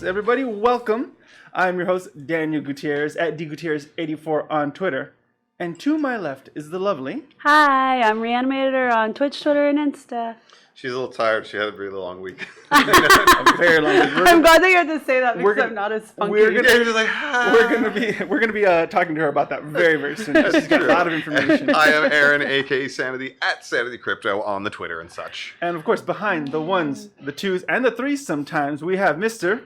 Yes, everybody, welcome. I'm your host, Daniel Gutierrez, at dgutierrez84 on Twitter. And to my left is the lovely... Hi, I'm Reanimator on Twitch, Twitter, and Insta. She's a little tired. She had a really long week. A very long week. I'm glad that you had to say that because I'm not as funky. We're gonna be talking to her about that very, very soon. She's got a lot of information. I am Aaron, aka Sanity, at Sanity Crypto on the Twitter and such. And of course, behind the ones, the twos, and the threes sometimes, we have Mr.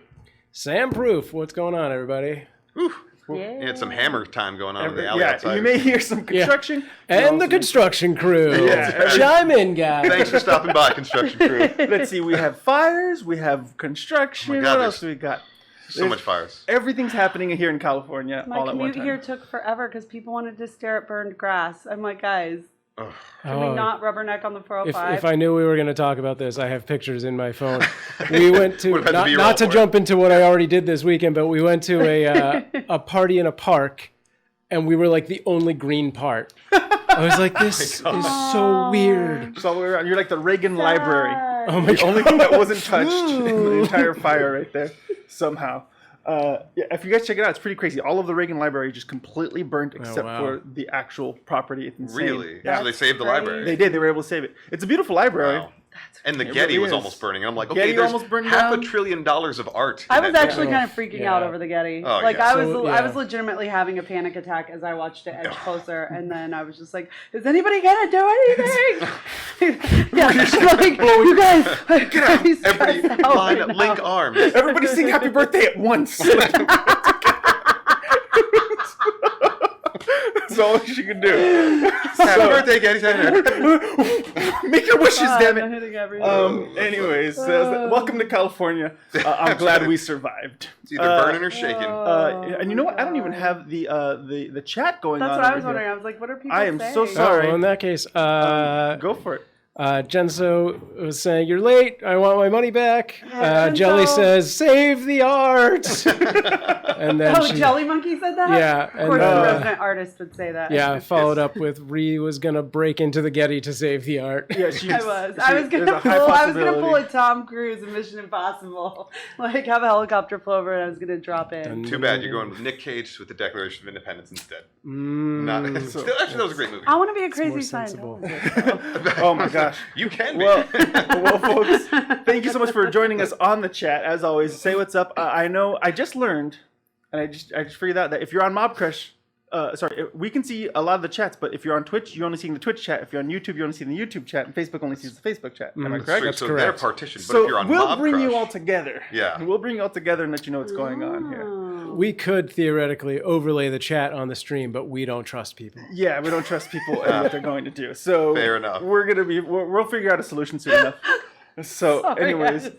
Sam Proof. What's going on, everybody? Whew. Yeah. You had some hammer time going on in the alley outside. You may hear some construction. Yeah. And the construction crew. Chime in, guys. Thanks for stopping by, construction crew. Let's see, we have fires, we have construction. Oh my God, what else do we got? So much fires. Everything's happening here in California My all at one commute time. here took forever because people wanted to stare at burned grass. I'm like, guys, can we not rubberneck on the 405? If I knew we were going to talk about this, I have pictures in my phone. We went to, not to for jump into what I already did this weekend, but we went to a party in a park, and we were like the only green part. I was like, this is so weird. So you're like the Reagan Library. Oh my The only thing that wasn't touched in the entire fire right there, somehow. If you guys check it out, it's pretty crazy. All of the Reagan Library just completely burnt except for the actual property. It's insane. Really? Yeah. So they saved the library. They did. They were able to save it. It's a beautiful library. Wow. And the It Getty really was is. almost burning. And I'm like, okay, Getty there's almost burned half down. $1 trillion of art. I in was that actually building. kind of freaking out over the Getty. Oh, like yeah. I was legitimately having a panic attack as I watched it edge closer, and then I was just like, "Is anybody gonna do anything?" Yeah, like, you guys, Get out. Everybody line up, link arms. Everybody sing happy birthday at once. That's all she can do. Happy birthday, Getty Center. Make your wishes, damn I'm it. hitting everything. Anyways, welcome to California. I'm glad we survived. It's either burning or shaking. And you know what? I don't even have the chat going on. That's what I was over wondering. here. I was like, what are people I am saying? so sorry. Well, in that case, Go for it. Jenso was saying, "You're late. I want my money back." Jelly says, "Save the art." And then Jelly Monkey said that? Yeah, Of course, the resident artist would say that. Yeah, followed up with Ree was gonna break into the Getty to save the art. Yeah, I was gonna pull a Tom Cruise in Mission Impossible, like have a helicopter flow over, and I was gonna drop in. Too bad you're going with Nick Cage with the Declaration of Independence instead. Actually, that was a great movie. I want to be a crazy sensible. Scientologist. Oh my gosh. You can be. Well, folks, thank you so much for joining us on the chat. As always, say what's up. I know I just learned, and I just figured out that if you're on Mobcrush, we can see a lot of the chats, but if you're on Twitch, you're only seeing the Twitch chat. If you're on YouTube, you're only seeing the YouTube chat, and Facebook only sees the Facebook chat. Am I correct? That's so they're partitioned, but So if you're on we'll bring Mobcrush- you all together. Yeah. We'll bring you all together and let you know what's going on here. We could theoretically overlay the chat on the stream, but we don't trust people. Yeah, we don't trust people and what they're going to do. So Fair enough. We'll figure out a solution soon enough. So, anyways,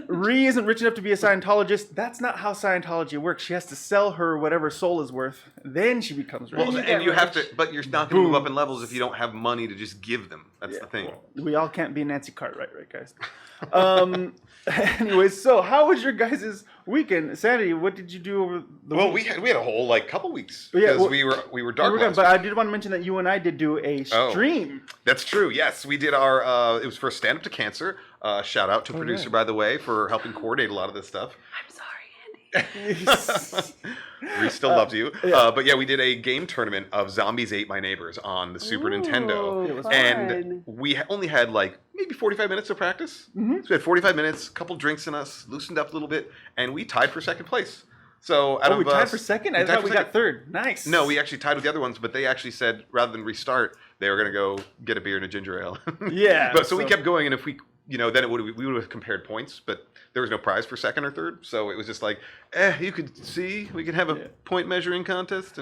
Ree isn't rich enough to be a Scientologist. That's not how Scientology works. She has to sell her whatever soul is worth. Then she becomes rich. Well, and you have to, but you're not going to move up in levels if you don't have money to just give them. That's the thing. We all can't be Nancy Cartwright, right, guys? Anyways, so how was your guys' weekend? Sanity, what did you do over the Well, week? we had a whole couple weeks Yeah, because we were dark. But I did want to mention that you and I did do a stream. That's true. Yes, we did our. It was for Stand Up to Cancer. Shout out to producer, by the way, for helping coordinate a lot of this stuff. I'm sorry, Andy. We still loves you. But yeah, we did a game tournament of Zombies Ate My Neighbors on the Super Nintendo. It was and we only had maybe 45 minutes of practice. Mm-hmm. So we had 45 minutes, a couple drinks in us, loosened up a little bit, and we tied for second place. So out of we tied for second? I thought we got third. Nice. No, we actually tied with the other ones, but they actually said rather than restart, they were going to go get a beer and a ginger ale. Yeah. But so we kept going, and if we, then we would have compared points, but there was no prize for second or third, so it was just like, you could see, we could have a point measuring contest,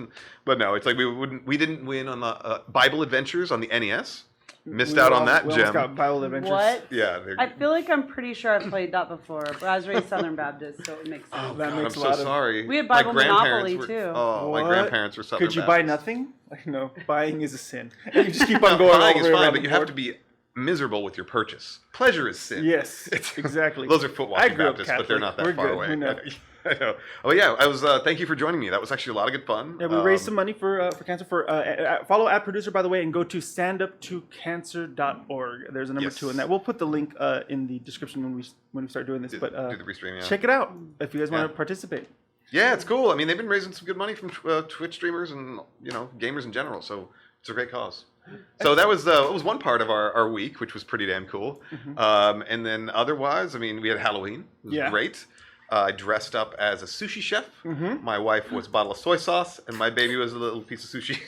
but no, it's like we didn't win on the Bible Adventures on the NES. Missed out on that gem. Got Bible Adventures. What? Yeah. I feel like I'm pretty sure I've played that before, but I was raised Southern Baptist, so it makes sense. Oh, that makes I'm a lot so sorry. We had Bible My grandparents Monopoly, were- too. Oh, What? my grandparents were Southern Could you buy Baptist. nothing? Like, no, buying is a sin. And you just keep on going Buying all is the way fine, around but the you have board. to be miserable with your purchase. Pleasure is sin. Yes, exactly. Those are foot I washing grew up Baptists, but they're not that We're far good. away. We know. I know. Oh yeah, I was. Thank you for joining me. That was actually a lot of good fun. Yeah, we raised some money for cancer. Follow @producer, by the way, and go to standuptocancer.org. There's a number 2 in that. We'll put the link in the description when we start doing this. Do But the restream. Yeah. check it out if you guys want to participate. Yeah, it's cool. I mean, they've been raising some good money from Twitch streamers and gamers in general. So it's a great cause. So that was one part of our week, which was pretty damn cool. And then otherwise, I mean, we had Halloween. It was great. I dressed up as a sushi chef. My wife was a bottle of soy sauce, and my baby was a little piece of sushi.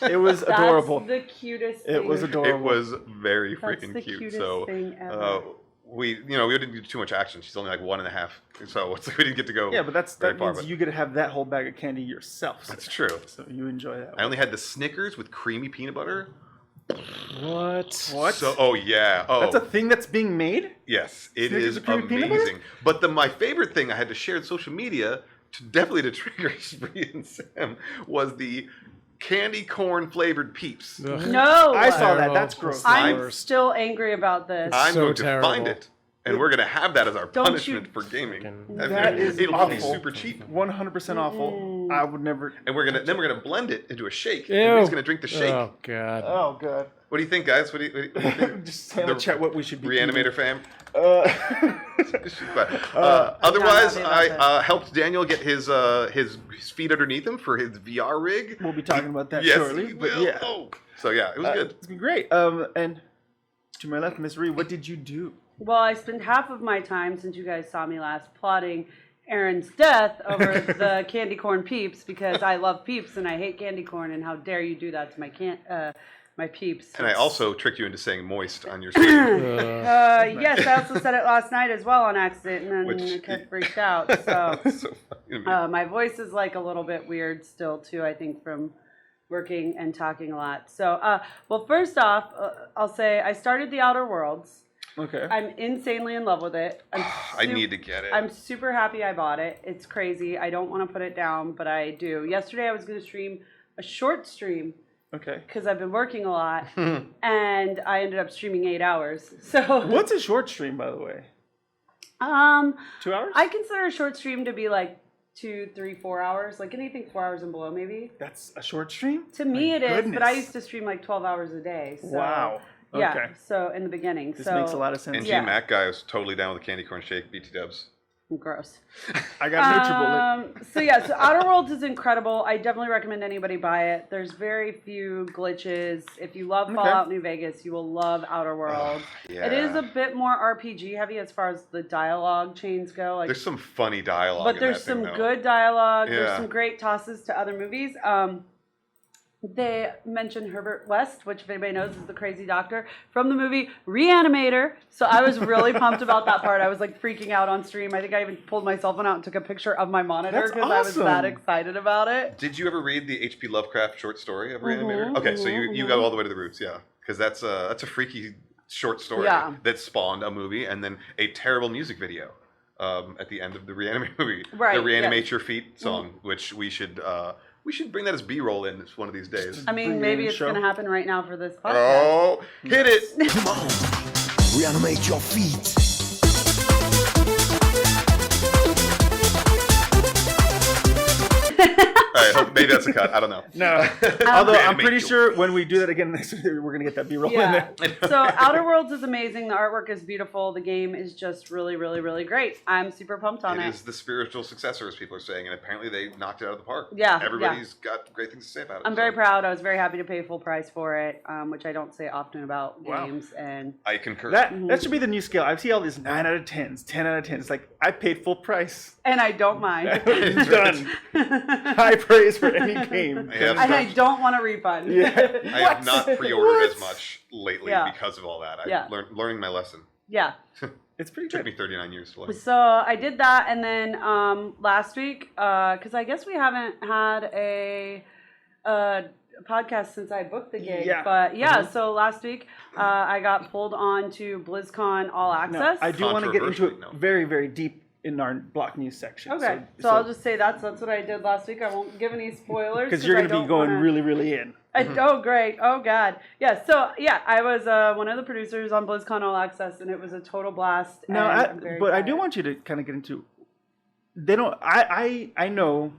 It was adorable. That's the cutest thing. It was adorable. It was very That's freaking the cute. cutest So thing ever. we didn't do too much action. She's only like 1.5, so it's like we didn't get to go. Yeah, but that very far, means but you get to have that whole bag of candy yourself. that's true. So you enjoy that. I only had the Snickers with creamy peanut butter. What? So, oh yeah. Oh, That's a thing that's being made? yes. It Snickers is with creamy peanut butter? amazing. But my favorite thing I had to share on social media to trigger Spree and Sam was the candy corn flavored Peeps. Ugh. No. I saw that. Terrible. That's gross. I'm Worst. still angry about this. I'm So going to terrible. find it, and we're going to have that as our Don't punishment you- for gaming. Fucking- That is It'll be awful. super cheap. 100% awful. I would never. And we're gonna blend it into a shake. Ew. And we're just gonna drink the shake. Oh god. Oh, God. What do you think, guys? What do you think? Just tell the chat what we should be Reanimator fam. eating. Otherwise, I'm not happy about I helped Daniel get his feet underneath him for his VR rig. We'll be talking about that Yes, shortly. he But will. yeah. Oh. So yeah, it was good. It's been great. And to my left, Miss Ree, what did you do? Well, I spent half of my time, since you guys saw me last, plotting Aaron's death over the candy corn Peeps, because I love Peeps and I hate candy corn, and how dare you do that to my Peeps. And I also tricked you into saying moist on your stream. Yes, I also said it last night as well on accident, and then Which- I kept freaked out. So So funny. my voice is like a little bit weird still too, I think, from working and talking a lot. So, well, first off, I'll say I started The Outer Worlds. Okay. I'm insanely in love with it. I need to get it. I'm super happy I bought it. It's crazy. I don't want to put it down, but I do. Yesterday I was going to stream a short stream Okay. because I've been working a lot, and I ended up streaming 8 hours. So What's a short stream, by the way? 2 hours? I consider a short stream to be like 2, 3, 4 hours, like anything 4 hours and below, maybe. That's a short stream? To me, My it is, but I goodness. used to stream like 12 hours a day. So, Wow. Yeah. Okay. So in the beginning, This so makes a lot of sense. and yeah. G-Mac guy was totally down with the candy corn shake, BT dubs. gross. I got NutriBullet. So yeah, so Outer Worlds is incredible. I definitely recommend anybody buy it. There's very few glitches. If you love Fallout New Vegas, you will love Outer Worlds. Yeah. It is a bit more RPG heavy as far as the dialogue chains go. Like, There's some funny dialogue. but in there's that thing, some though. good dialogue. There's Yeah. some great tosses to other movies. They mentioned Herbert West, which if anybody knows is the crazy doctor from the movie Reanimator. So I was really pumped about that part. I was like freaking out on stream. I think I even pulled my cell phone out and took a picture of my monitor That's because I was awesome. that excited about it. Did you ever read the H.P. Lovecraft short story of Mm-hmm, Reanimator? Okay, so you go all the way to the roots, yeah, because that's a freaky short story Yeah. that spawned a movie and then a terrible music video at the end of the Reanimator movie. Right, The Reanimate yes. Your Feet song, which we should bring that as B-roll in one of these days. I mean, Bring it maybe in it's show. going to happen right now for this podcast. Oh, hit it! Come on, reanimate your feet. All right, maybe that's a cut. I don't know. No. Although I'm Reanimate pretty your sure when we do that again next week, we're going to get that B-roll in Yeah. there. So Outer Worlds is amazing. The artwork is beautiful. The game is just really, really, really great. I'm super pumped on It it. is the spiritual successor, as people are saying, and apparently they knocked it out of the park. Yeah, Everybody's got great things to say about it. I'm very so proud. I was very happy to pay full price for it, which I don't say often about Wow. games. And I concur. That should be the new scale. I see all these 9 out of 10s, 10 out of 10s. It's like, I paid full price. I don't mind. It's done. High praise for any game. I have And I don't want a refund. Yeah. I have not pre-ordered as What? much lately Yeah. because of all that. I'm Yeah. learning my lesson. Yeah. It's pretty It took good. me 39 years to learn. So I did that, and then last week, because I guess we haven't had a podcast since I booked the gig. Yeah. But yeah, so last week I got pulled on to BlizzCon All No, Access. I do want to get into it Controversially, no. very, very deep in our block news section. Okay, so I'll just say that's what I did last week. I won't give any spoilers because you're going to be going really, really in. Oh, great. Oh, God. Yeah, so, yeah, I was one of the producers on BlizzCon All Access, and it was a total blast. No, I do want you to kind of get into. They don't. I know.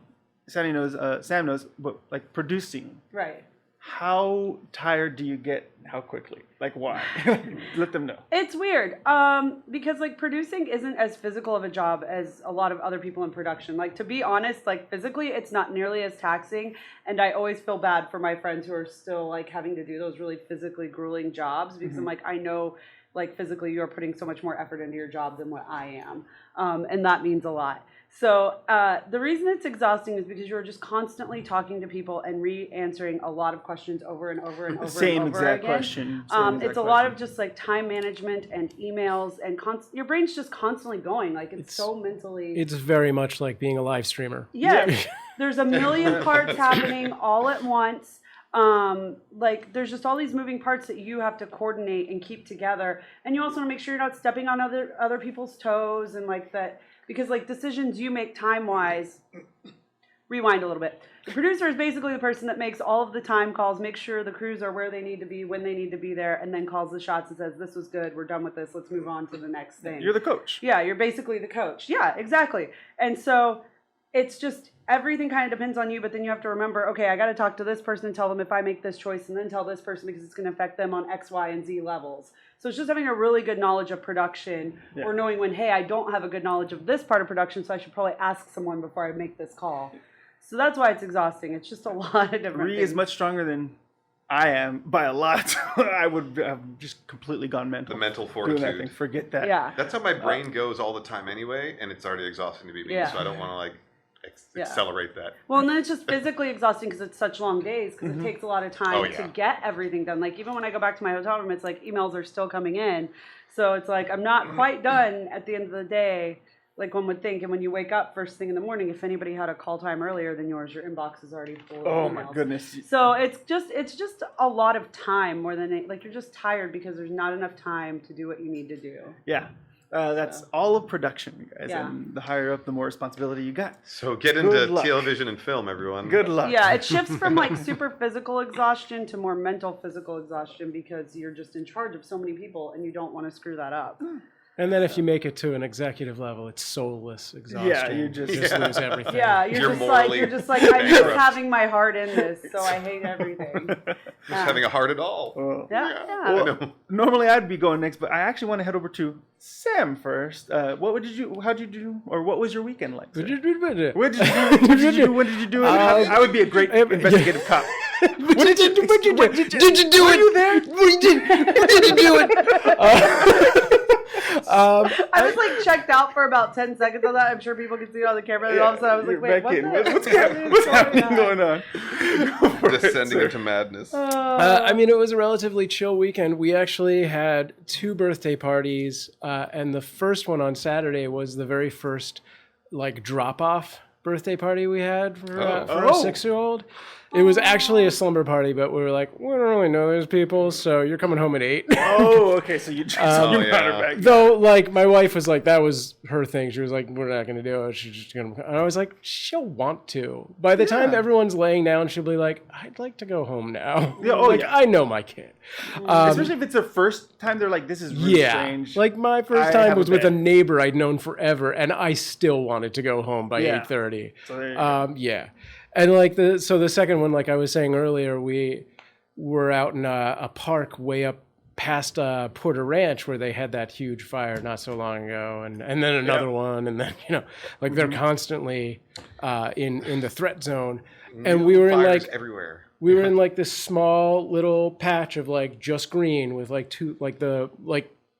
Sam knows, but like producing. Right. How tired do you get? How quickly? Like why? Let them know. It's weird because like producing isn't as physical of a job as a lot of other people in production. Like to be honest, like physically it's not nearly as taxing, and I always feel bad for my friends who are still like having to do those really physically grueling jobs because I'm like, I know like physically you're putting so much more effort into your job than what I am, and that means a lot. So the reason it's exhausting is because you're just constantly talking to people and re-answering a lot of questions over and over and over Same and over exact again. question. It's a lot of just like time management and emails and your brain's just constantly going. Like it's so mentally. It's very much like being a live streamer. Yes, there's a million parts happening all at once. Like there's just all these moving parts that you have to coordinate and keep together, and you also want to make sure you're not stepping on other people's toes and like that. Because like decisions you make time-wise, rewind a little bit. The producer is basically the person that makes all of the time calls, makes sure the crews are where they need to be, when they need to be there, and then calls the shots and says, this was good, we're done with this, let's move on to the next thing. You're the coach. Yeah, you're basically the coach. Yeah, exactly. And so it's just everything kind of depends on you, but then you have to remember, okay, I got to talk to this person and tell them if I make this choice and then tell this person because it's going to affect them on X, Y, and Z levels. So it's just having a really good knowledge of production or knowing when, hey, I don't have a good knowledge of this part of production, so I should probably ask someone before I make this call. So that's why it's exhausting. It's just a lot of different things. Is much stronger than I am by a lot. I would have just completely gone mental. The mental Doing that fortitude. thing. Forget that. Yeah. That's how my brain goes all the time anyway, and it's already exhausting to be me. Yeah. So I don't want to like accelerate that. Well, and then it's just physically exhausting because it's such long days because it takes a lot of time to get everything done. Like even when I go back to my hotel room, it's like emails are still coming in. So it's like I'm not quite done at the end of the day, like one would think. And when you wake up first thing in the morning, if anybody had a call time earlier than yours, your inbox is already full of emails. Oh my goodness. So it's just a lot of time more than like you're just tired because there's not enough time to do what you need to do. Yeah. That's all of production, guys. Yeah. And the higher up, the more responsibility you got. So get into television and film, everyone. Good luck. Yeah, it shifts from like super physical exhaustion to more mental physical exhaustion because you're just in charge of so many people and you don't want to screw that up. And then if you make it to an executive level, it's soulless exhaustion. Yeah, you just lose everything. Yeah, You're you're just like I'm just bankrupt. having my heart in this, so I hate everything. Just having a heart at all. Well, normally I'd be going next, but I actually want to head over to Sam first. How'd you do, or what was your weekend like? What did you do? When did you do it? I would be a great investigative cop. What did you do? Did you do Were it? you there? Did you do it? I was like checked out for about 10 seconds on that. I'm sure people can see it on the camera. And all of a sudden I was like, wait, what's happening going on? Descending into madness. I mean, it was a relatively chill weekend. We actually had 2 birthday parties, and the first one on Saturday was the very first like drop-off birthday party we had for our 6-year-old. It was actually a slumber party, but we were like, we don't really know those people, so you're coming home at 8. Oh, okay. So you just brought her back. Though, like, my wife was like, that was her thing. She was like, we're not going to do it. She's just going to. And I was like, she'll want to. By the time everyone's laying down, she'll be like, I'd like to go home now. Yeah, I know my kid. Especially if it's their first time, they're like, this is really strange. Like, my first time was with a neighbor I'd known forever, and I still wanted to go home by 8:30. So there you go. Yeah. And like the second one, like I was saying earlier, we were out in a park way up past Porter Ranch where they had that huge fire not so long ago, and then another one, and then like they're constantly in the threat zone, and we were in like everywhere. We were in like this small little patch of like just green with like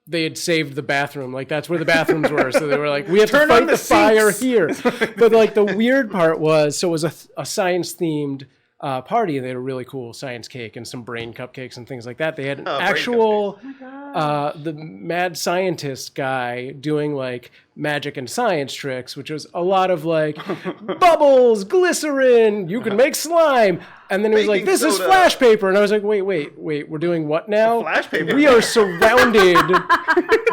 they had saved the bathroom. Like, that's where the bathrooms were. So they were like, we have to fight the fire here. But, like, the weird part was, so it was a science-themed party. They had a really cool science cake and some brain cupcakes and things like that. They had an actual, the mad scientist guy doing, like, magic and science tricks, which was a lot of, like, bubbles, glycerin, you can make slime. And then it was like, this is flash paper. And I was like, wait, we're doing what now? Flash paper? We are surrounded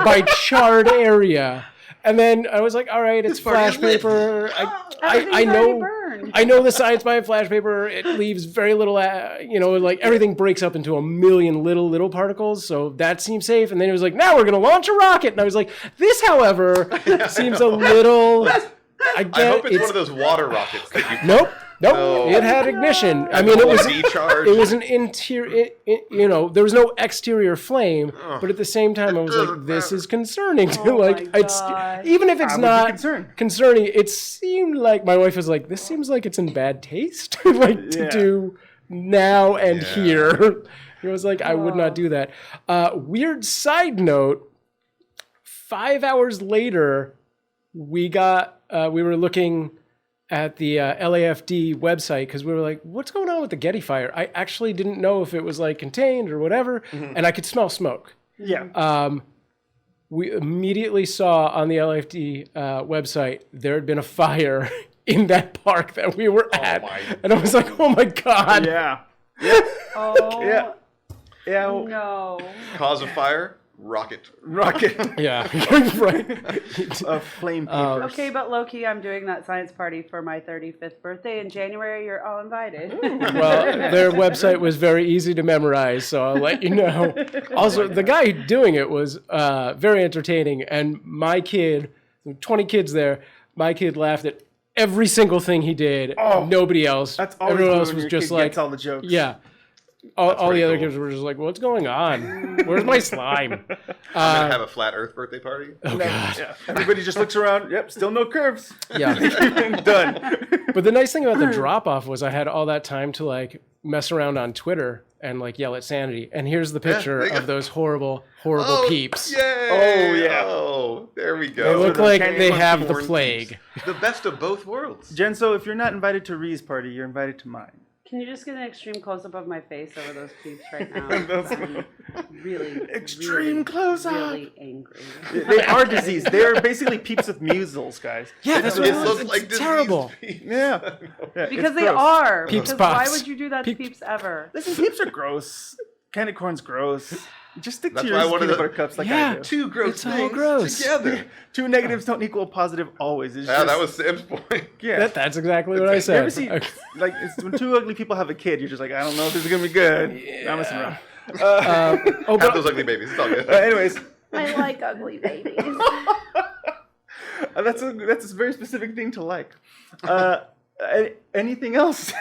by charred area. And then I was like, all right, it's This party flash is lit. paper. I Everything's already know. burned. I know the science behind flash paper. It leaves very little, like everything breaks up into a million little particles. So that seems safe. And then he was like, now we're going to launch a rocket. And I was like, this, however, seems a little, I I hope it's one of those water rockets that you. Nope. No. It had ignition. I mean, it was V-charge. it was an interior. There was no exterior flame, but at the same time, I was like, "This is concerning." Oh like, my God. even if it's I would be not concerned. concerning, it seemed like my wife was like, "This seems like it's in bad taste, to Yeah. do now and Yeah. here." It was like, I would not do that. Weird side note: 5 hours later, we were looking at the LAFD website because we were like, what's going on with the Getty fire? I actually didn't know if it was like contained or whatever, and I could smell smoke. Yeah. We immediately saw on the LAFD website there had been a fire in that park that we were at, my and I was like, oh my God. yeah. Oh Yeah. Yeah. no. Cause of fire? Rocket. Rocket. Yeah, right. Flame papers. Okay, but low-key, I'm doing that science party for my 35th birthday in January. You're all invited. Well, their website was very easy to memorize, so I'll let you know. Also, the guy doing it was very entertaining, and my kid, 20 kids there, my kid laughed at every single thing he did. Oh, Nobody else. That's always Everyone good else when was your just kid like, gets all the jokes. yeah. All the pretty other cool. kids were just like, what's going on? Where's my slime? I'm gonna have a flat Earth birthday party. Oh, God. Yeah. Everybody just looks around. Yep, still no curves. Yeah. Done. But the nice thing about the drop off was I had all that time to like mess around on Twitter and like yell at sanity. And here's the picture there you of go. those horrible peeps. Yay! Oh, yeah. Oh, there we They go. look the like candy they corn have the corn plague. The best of both worlds. Jen, so if you're not invited to Ree's party, you're invited to mine. Can you just get an extreme close-up of my face over those peeps right now? I'm really, Extreme really, close-up. really angry. They are diseased. They are basically peeps with measles, guys. Yeah, that's what It it was. looks It's like diseased terrible. peeps. Yeah. Yeah, Because it's they gross. are. Peeps Because why pops. would you do that to Peep- peeps ever? Listen, peeps are gross. Candy corn's gross. Just stick That's to why your I wanted peanut to- butter cups like Yeah. I do. Two gross It's all things gross. together. Two negatives don't equal a positive always. It's Yeah, just, that was Sam's point. yeah. That's exactly what I You ever said. see, like, it's when two ugly people have a kid, you're just like, I don't know if this is gonna be good. I'm messing around. Oh, Have but those ugly babies. It's all good. Anyways, I like ugly babies. that's a very specific thing to like. Anything else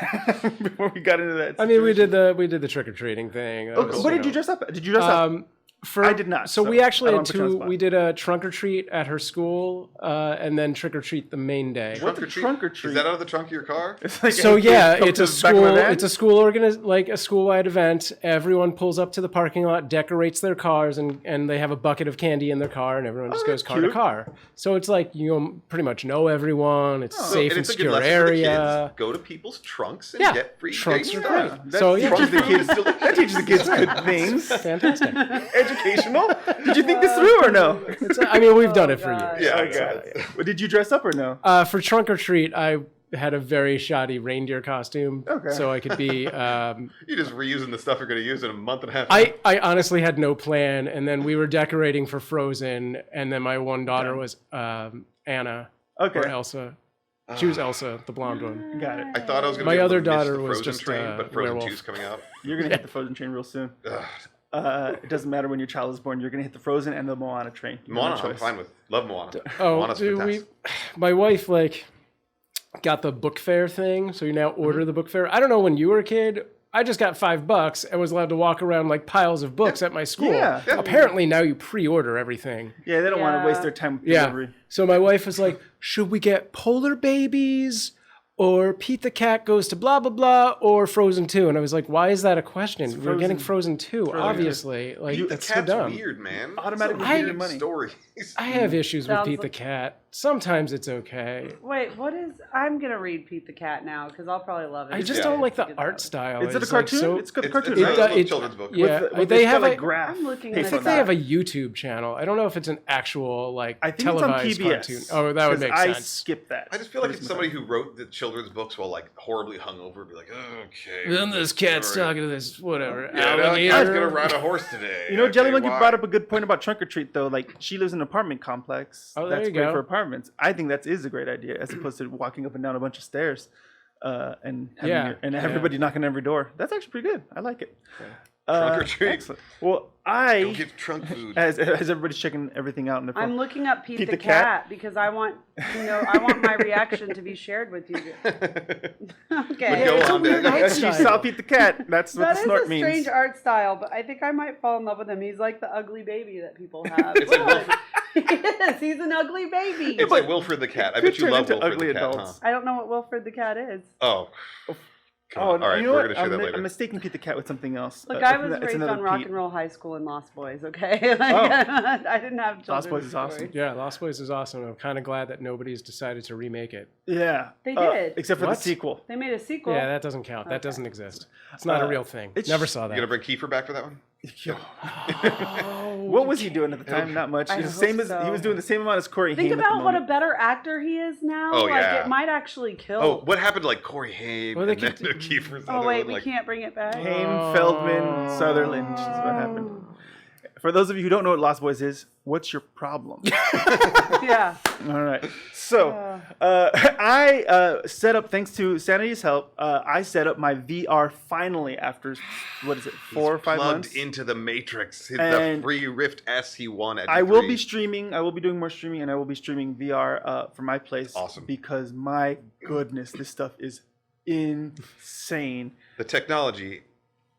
before we got into that? I mean, we situation? did the trick or treating thing. That Okay, was, what did you dress up? Did you dress up? I did not, So so we I actually don't had wanna put you on the two. spot. We did a trunk or treat at her school, and then trick or treat the main day. What's a trunk or treat? Is that out of the trunk of your car? It's like So a kid yeah, come it's to a the back of my school. van? It's a school-wide event. Everyone pulls up to the parking lot, decorates their cars, and they have a bucket of candy in their car, and everyone just goes that's car to cute. car. So it's like you pretty much know everyone. It's So- safe and and it's a good secure lesson for the area. kids. Go to people's trunks and Yeah, get free trunks great are stuff. great. That So yeah, teaches the kids. Trunk- That teaches the kids good things. fantastic. Educational. Did you think this through or no? I mean, we've done it for God. years. Yeah, Okay. Well, did you dress up or no? For trunk or treat, I had a very shoddy reindeer costume, Okay. so I could be. You're just reusing the stuff you're going to use in a month and a half. I honestly had no plan, and then we were decorating for Frozen, and then my one daughter was Anna Okay. or Elsa. She was Elsa, the blonde one. Got it. I thought I was going to My be able other to miss daughter the was Frozen just train, a but Frozen werewolf. 2's coming out. You're gonna hit the Frozen train real soon. Ugh. It doesn't matter when your child is born. You're gonna hit the Frozen and the Moana train. You have no Moana, I'm choice. fine with. Love Moana. Oh, Moana's dude, fantastic. my wife got the book fair thing, so you now order the book fair. I don't know when you were a kid. I just got $5 and was allowed to walk around like piles of books at my school. Yeah. Yeah. Apparently now you pre-order everything. Yeah, they don't want Yeah. to waste their time with Yeah. delivery. So my wife was like, should we get Polar Babies or Pete the Cat Goes to Blah, Blah, Blah or Frozen 2? And I was like, why is that a question? We're getting Frozen 2, obviously. Like, The that's so cat's dumb. weird, man. Automatically So give you weird money. stories. I have issues with Sounds Pete the like- Cat. sometimes it's okay. Wait, what is? I'm gonna read Pete the Cat now because I'll probably love it. I just don't like the art style. Is it a It's, like, cartoon? so- It's got a It's cartoon, a right? little it- children's book. Yeah, With they it's have got, like a- graph. I'm looking paper at I think on they that. have a YouTube channel. I don't know if it's an actual like I think it's on televised PBS. cartoon. Oh, that would 'cause make I sense. skipped that. I just feel like it's somebody who wrote the children's books while like horribly hungover, be like, okay. Then this cat's story. talking to this whatever Yeah, that alligator. guy's gonna ride a horse today. You know, Jelly Okay, Monkey why? brought up a good point about Trunk or Treat, though. Like, she lives in an apartment complex. Oh, there That's you great go. for apartments. I think that is a great idea, as opposed to walking up and down a bunch of stairs and having Yeah, and yeah. everybody knocking on every door. That's actually pretty good. I like it. Trunk or treat. Excellent. Well, Go I, get trunk food. as everybody's checking everything out in the phone. I'm looking up Pete, Pete the the Cat? Cat because I want to know. I want my reaction to be shared with you. Okay. Go it's a on, weird Dan. art As she style. saw Pete the Cat. That's what That the is snort a means. strange art style, but I think I might fall in love with him. He's like the ugly baby that people have. It's like Look. He is. He's an ugly baby. It's like Wilfred the cat. I could bet you turn love into Wilfred ugly the cat, adults. huh? I don't know what Wilfred the Cat is. Oh. Come Oh, on. All right, you know we're what? gonna share that I'm later. mistaking Pete the Cat with something else. Look, I was it's raised another on Rock Pete. and Roll High School in Lost Boys, okay? Like, Oh. I didn't have children's Lost Boys is awesome. stories. Yeah, Lost Boys is awesome. I'm kind of glad that nobody's decided to remake it. Yeah. They did. Except for What? the sequel. They made a sequel. Yeah, that doesn't count. That Okay. doesn't exist. It's not a Uh, real thing. it's- Never saw You gonna that. bring Kiefer back for that one? What was he doing at the time? Not much. I He was, hope same as, so. he was doing the same amount as Corey Think Haim at the about what a moment. better actor he is now. Oh, like, yeah. it might actually kill. Oh, what happened to like Corey Haim Well, they and then keep- Kiefer's Oh, other wait, one, we like, can't bring it back. Haim, Feldman, Sutherland is what happened. For those of you who don't know what Lost Boys is, what's your problem? Yeah. All right. So I set up, thanks to Sanity's help, I set up my VR finally after, what is it, 4 or 5 plugged months? into the Matrix. The And free Rift S he won at I will E3. be streaming. I will be doing more streaming, and I will be streaming VR for my place. Awesome. Because my goodness, this stuff is insane. The technology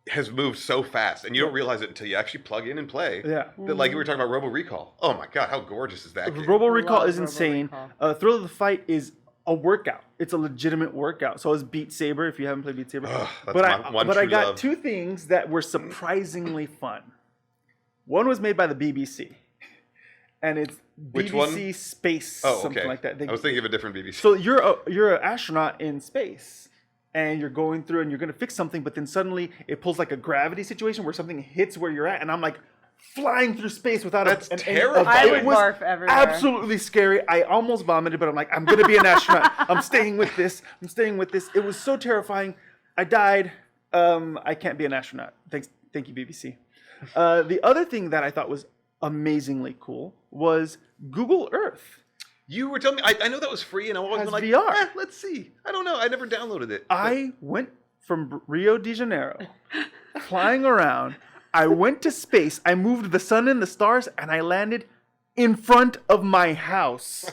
has moved so fast, and you don't realize it until you actually plug in and play. Yeah. That, like you were talking about Robo Recall. Oh my god, how gorgeous is that game? Robo Recall Love is Robo insane. Recall. Thrill of the Fight is a workout. It's a legitimate workout. So is Beat Saber. If you haven't played Beat Saber, Ugh, that's but my one but I true got love. 2 things that were surprisingly fun. One was made by the BBC, and it's Which BBC one? Space, Oh, something okay. like that. They- I was thinking of a different BBC. So you're an astronaut in space, and you're going through and you're gonna fix something, but then suddenly it pulls like a gravity situation where something hits where you're at, and I'm like flying through space without That's an terrifying. I it would was barf everywhere. absolutely scary. I almost vomited, but I'm like, I'm gonna be an astronaut. I'm staying with this. I'm staying with this. It was so terrifying. I died. I can't be an astronaut. Thank you, BBC. The other thing that I thought was amazingly cool was Google Earth. You were telling me, I know that was free, and I always Has been like, VR. let's see. I don't know. I never downloaded it. I went from Rio de Janeiro, flying around. I went to space. I moved the sun and the stars, and I landed in front of my house,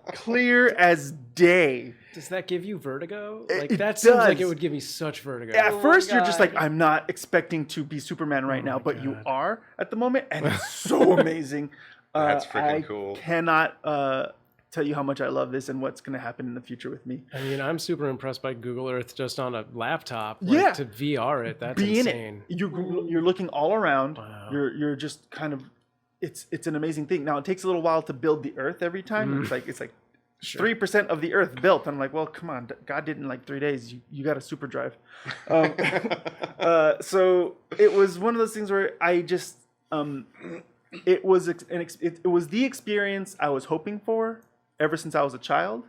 clear as day. Does that give you vertigo? It- Like it that seems like does. it would give me such vertigo. At Oh my first, you're just God. like, I'm not expecting to be Superman right now, my but you God. are at the moment, and it's so amazing. That's freaking I cool. Cannot tell you how much I love this and what's going to happen in the future with me. I mean, I'm super impressed by Google Earth just on a laptop. Like, Yeah. To VR it, that's Be insane. in it. You're looking all around. Wow. You're just kind of. It's an amazing thing. Now it takes a little while to build the Earth every time. It's like 3% of the Earth built. I'm like, well, come on, God did it in like 3 days. You got a super drive. So it was one of those things where I just it was it was the experience I was hoping for ever since I was a child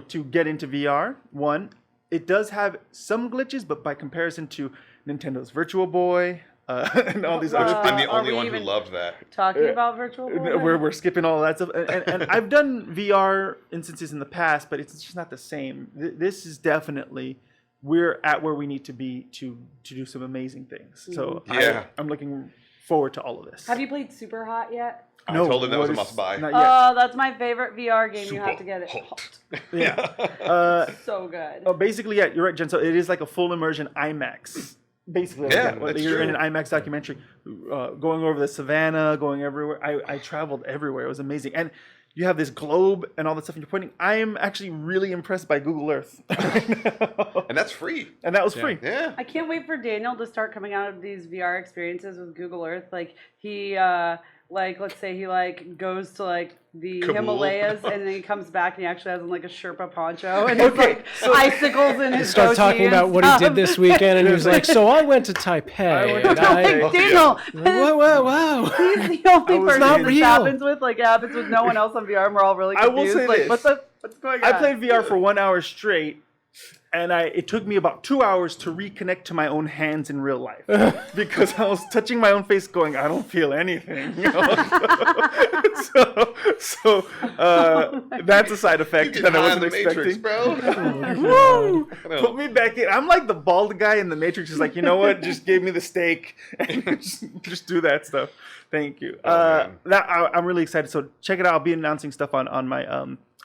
to get into VR. One, it does have some glitches, but by comparison to Nintendo's Virtual Boy and all these other I'm the Are only we one who even- loved that. Talking about virtual boy? we're skipping all that stuff, and I've done VR instances in the past, but it's just not the same. This is definitely we're at where we need to be to do some amazing things. So Yeah. I'm looking forward to all of this. Have you played Super Hot yet? I told him that was what a is- must-buy. Not yet. Oh, that's my favorite VR game. You have to get it. Hot. Yeah. So good. Oh, basically, yeah, you're right, Jen. So it is like a full immersion IMAX. Basically, Yeah, like that's you're in true. an IMAX documentary, going over the savannah, going everywhere. I traveled everywhere. It was amazing, and you have this globe and all that stuff, and you're pointing. I am actually really impressed by Google Earth, And that's free. and that was free. Yeah. I can't wait for Daniel to start coming out of these VR experiences with Google Earth. Like he like, let's say he like goes to like the Kabul. Himalayas and then he comes back and he actually has like a Sherpa poncho and it's like icicles in his Start goatee talking and about what he stuff. did this weekend, and he was like, "So I went to Taipei." went to and Taipei. Like, Daniel, Whoa! he's the only was person not this real. happens with. Like, it happens with no one else on VR, and we're all really I will confused. say like, this. what's going on? I played VR for 1 hour straight, and it took me about 2 hours to reconnect to my own hands in real life because I was touching my own face, going, "I don't feel anything." You know? so that's a side effect You that get I high on wasn't the expecting. Matrix, bro. Woo! I know. Put me back in. I'm like the bald guy in the Matrix. Is like, you know what? Just give me the steak and just do that stuff. Thank you. man. I'm really excited. So check it out. I'll be announcing stuff on my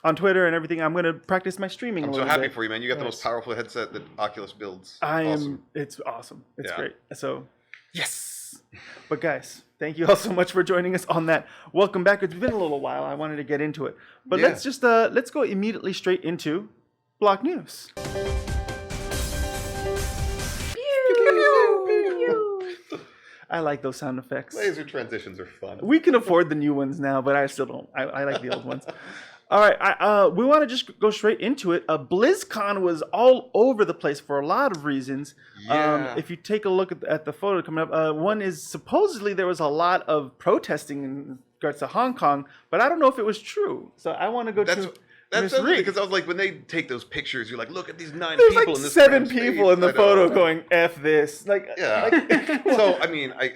on Twitter and everything. I'm gonna practice my streaming. I'm a so little happy bit. for you, man. You got the most powerful headset that Oculus builds. I am. Awesome. It's awesome. It's Yeah. great. So, yes. But guys, thank you all so much for joining us on that. Welcome back. It's been a little while. I wanted to get into it, but Yeah. let's go immediately straight into block news. I like those sound effects. Laser transitions are fun. We can afford the new ones now, but I still don't. I like the old ones. All right, we want to just go straight into it. BlizzCon was all over the place for a lot of reasons. Yeah. If you take a look at the photo coming up, one is supposedly there was a lot of protesting in regards to Hong Kong, but I don't know if it was true. So I want to go to That's Miss Reed. because I was like, when they take those pictures, you're like, look at these 9 There's people like in this 7 front people space. in the I know. photo going F this. Like, Yeah. So I mean, I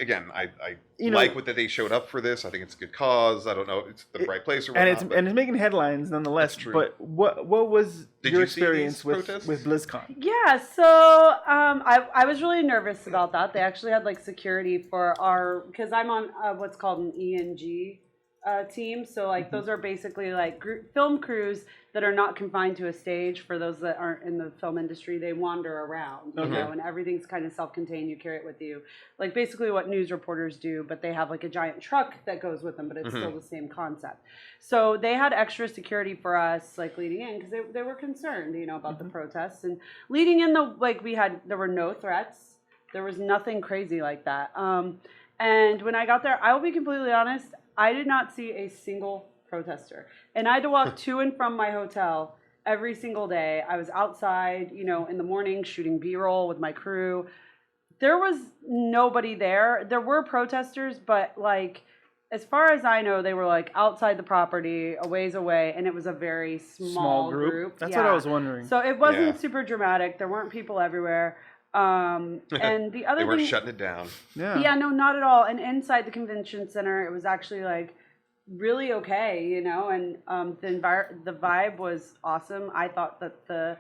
You know- like what that they showed up for this. I think it's a good cause. I don't know, it's the right place or and whatnot. it's making headlines nonetheless. That's true. But what was Did your you see experience these with protests? BlizzCon? Yeah, so I was really nervous about that. They actually had like security for our, because I'm on what's called an ENG team. So like those are basically like film crews that are not confined to a stage. For those that aren't in the film industry, they wander around, you know, and everything's kind of self-contained. You carry it with you, like basically what news reporters do, but they have like a giant truck that goes with them, but it's still the same concept. So they had extra security for us, like leading in, because they were concerned, you know, about the protests and leading in. There were no threats. There was nothing crazy like that. And when I got there, I will be completely honest, I did not see a single protester. And I had to walk to and from my hotel every single day. I was outside, you know, in the morning shooting B-roll with my crew. There was nobody there. There were protesters, but like, as far as I know, they were like outside the property, a ways away, and it was a very small group. That's what I was wondering. So it wasn't Yeah. super dramatic. There weren't people everywhere. And the other they weren't thing, shutting it down. yeah, no, not at all. And inside the convention center, it was actually like really okay, you know. And the vibe was awesome. I thought that the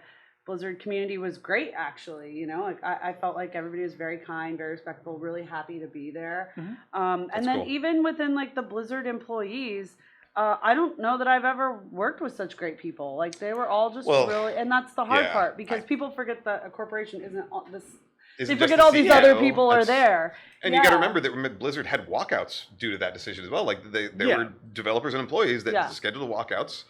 Blizzard community was great, actually. You know, like I felt like everybody was very kind, very respectful, really happy to be there. And then cool. even within like the Blizzard employees, I don't know that I've ever worked with such great people. Like they were all just really, and that's the hard yeah, part because people forget that a corporation isn't all this. Isn't They just forget the all these CEO, other people are that's- there. And you got to remember that Blizzard had walkouts due to that decision as well. Like there were developers and employees that scheduled walkouts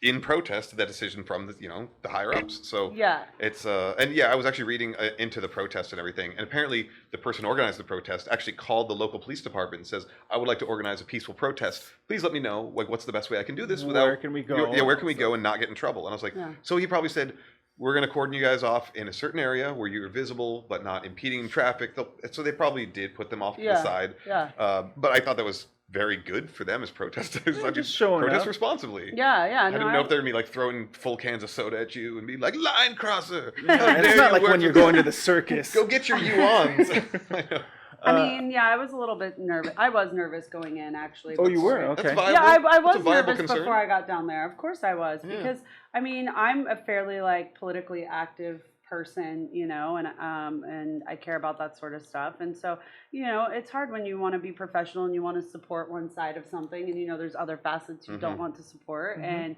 in protest to that decision from the higher ups. So it's I was actually reading into the protest and everything, and apparently the person who organized the protest actually called the local police department and says, "I would like to organize a peaceful protest. Please let me know like what's the best way I can do this without Where can we go? where can we go and not get in trouble?" And I was like, so he probably said, "We're going to cordon you guys off in a certain area where you're visible but not impeding traffic." So they probably did put them off to the side. But I thought that was very good for them as protesters. Yeah, Like, just showing protest up. responsibly. I didn't know if they're gonna be like throwing full cans of soda at you and be like, "Line crosser." And it's not like when you're going to the circus. Go get your yuans. I know. I mean, I was a little bit nervous. I was nervous going in, actually. Oh, you were? Okay. That's viable. Yeah, I That's was a viable nervous concern. before I got down there. Of course I was, because I mean, I'm a fairly like politically active person, you know, and I care about that sort of stuff. And so, you know, it's hard when you want to be professional and you want to support one side of something, and you know, there's other facets you don't want to support. And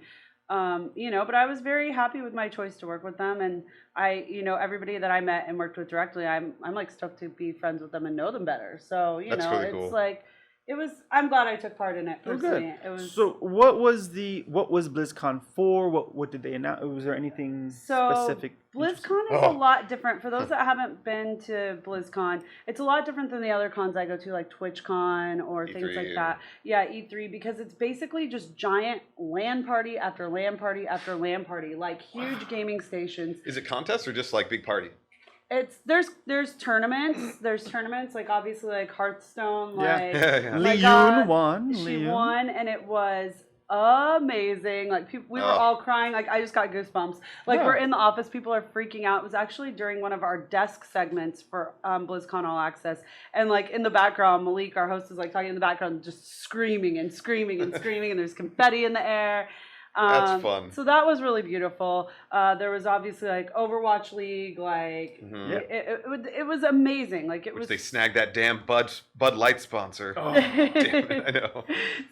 you know, but I was very happy with my choice to work with them, and everybody that I met and worked with directly, I'm like stoked to be friends with them and know them better. So, you That's know, really it's cool. like, I'm glad I took part in it Oh, personally. good. It was So what was BlizzCon for? What did they announce? Was there anything specific? BlizzCon is a lot different. For those that haven't been to BlizzCon, it's a lot different than the other cons I go to, like TwitchCon or things E3, like that. Yeah, E3, because it's basically just giant LAN party after LAN party after LAN party, like huge gaming stations. Is it contests or just like big party? It's there's tournaments. There's tournaments like obviously like Hearthstone. Yeah. Like Yeah. my Leon God, won. She Leon. won, and it was amazing. Like people, we were all crying. Like I just got goosebumps. Like Oh. we're in the office, people are freaking out. It was actually during one of our desk segments for BlizzCon All Access, and like in the background, Malik, our host, is like talking in the background, just screaming and screaming and screaming, and there's confetti in the air. That's fun. So that was really beautiful. There was obviously like Overwatch League, like it was amazing. Like it was. They snagged that damn Bud Light sponsor. Oh. Damn it, I know.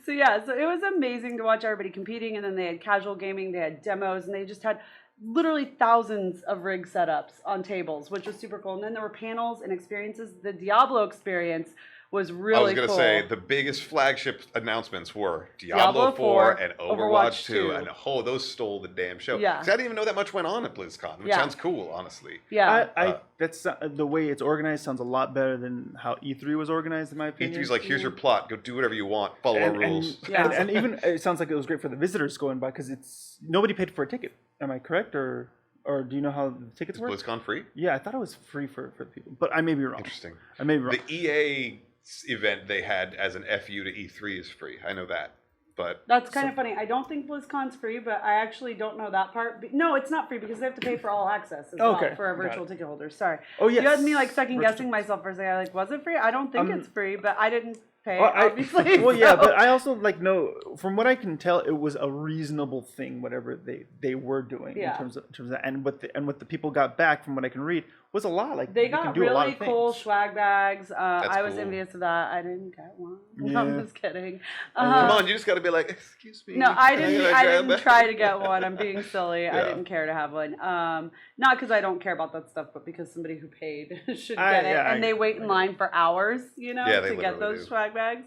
So yeah, so it was amazing to watch everybody competing, and then they had casual gaming, they had demos, and they just had literally thousands of rig setups on tables, which was super cool. And then there were panels and experiences. The Diablo experience was really cool. I was going to say, the biggest flagship announcements were Diablo 4 and Overwatch 2. And those stole the damn show. Yeah. 'Cause I didn't even know that much went on at BlizzCon, which sounds cool, honestly. Yeah. That's the way it's organized sounds a lot better than how E3 was organized, in my opinion. E3's like, here's your plot. Go do whatever you want. Follow our rules. And even it sounds like it was great for the visitors going by because nobody paid for a ticket. Am I correct, or do you know how the tickets Is work? BlizzCon free? Yeah, I thought it was free for the people, but I may be wrong. Interesting. I may be wrong. The EA event they had as an FU to E3 is free. I know that. But that's kind of funny. I don't think BlizzCon's free, but I actually don't know that part. No, it's not free because they have to pay for all access as well for our virtual ticket holders. Sorry. Oh, yes. You had me like second guessing myself for a second. Like, was it free? I don't think it's free, but I didn't pay, obviously. Well, yeah, but I also know from what I can tell, it was a reasonable thing, whatever they were doing in terms of that, and what the people got back from what I can read was a lot. Like they you can got do a lot really of cool things. swag bags. I was cool. envious of that. I didn't get one. Yeah. I'm just kidding. come on, you just got to be like, excuse me. No, I can didn't. get a I grab didn't bag?" try to get one. I'm being silly. I Yeah. didn't care to have one. Not because I don't care about that stuff, but because somebody who paid should get it, and they wait in line for hours, Yeah, they to get literally those do. swag bags.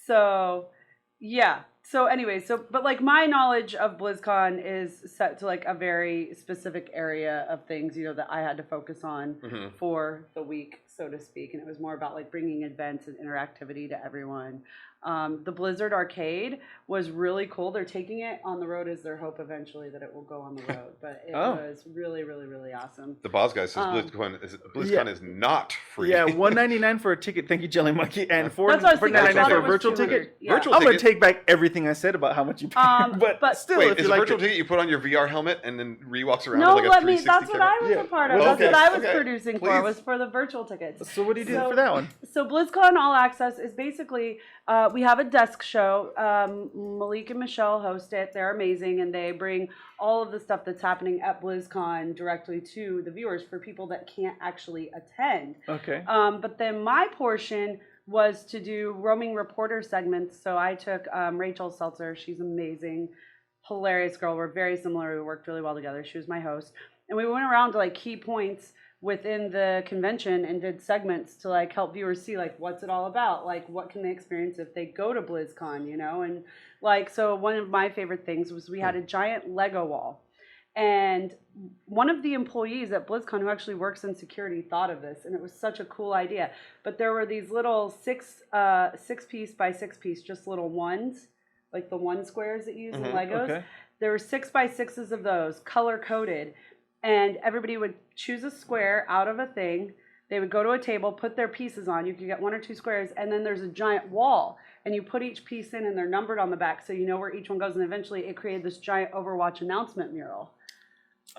So yeah. So anyway, but like my knowledge of BlizzCon is set to like a very specific area of things, that I had to focus on for the week, so to speak. And it was more about like bringing events and interactivity to everyone. The Blizzard Arcade was really cool. They're taking it on the road as their hope eventually that it will go on the road. But it was really, really, really awesome. The boss guy says BlizzCon is not free. Yeah, $199 for a ticket. Thank you, Jelly Monkey, and That's what I was thinking. I $4.99 thought for it a was virtual 200. ticket. Yeah. Virtual I'm gonna ticket? take back everything I said about how much you paid. but still, Wait, if is you a like virtual ticket you put on your VR helmet and then re-walks around No, with like a let me. 360 That's what I camera? was a part of. Well, That's what I was okay, producing for. please. Was for the virtual tickets. So what do you do for that one? So BlizzCon All Access is basically we have a desk show. Malik and Michelle host it. They're amazing, and they bring all of the stuff that's happening at BlizzCon directly to the viewers for people that can't actually attend. Okay. But then my portion was to do roaming reporter segments. So I took Rachel Seltzer. She's amazing, hilarious girl. We're very similar. We worked really well together. She was my host, and we went around to like key points within the convention and did segments to like help viewers see like what's it all about, like what can they experience if they go to BlizzCon, and like so one of my favorite things was we had a giant Lego wall, and one of the employees at BlizzCon who actually works in security thought of this, and it was such a cool idea. But there were these little six piece by 6 piece, just little ones, like the one squares that you use in Legos. Okay. There were 6 by 6s of those, color coded. And everybody would choose a square out of a thing. They would go to a table, put their pieces on. You could get 1 or 2 squares, and then there's a giant wall. And you put each piece in, and they're numbered on the back, so you know where each one goes. And eventually, it created this giant Overwatch announcement mural.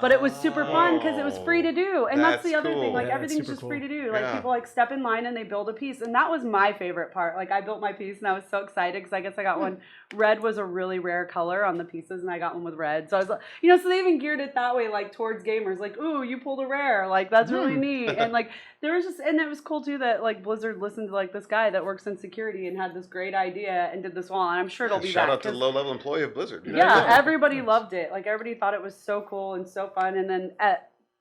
But it was super fun because it was free to do. And that's the That's other thing. cool. Like, Yeah, everything's super just cool. free to do. Like, Yeah. people, like, step in line and they build a piece. And that was my favorite part. Like, I built my piece, and I was so excited because I guess I got one. Red was a really rare color on the pieces, and I got one with red. So I was like, so they even geared it that way, like, towards gamers. Like, ooh, you pulled a rare. Like, that's really neat. And, like, there was just, and it was cool, too, that, like, Blizzard listened to, like, this guy that works in security and had this great idea and did this wall. And I'm sure it'll be Shout back. out to the low-level employee of Blizzard. Yeah, everybody loved it. Like, everybody thought it was so cool and so fun. And then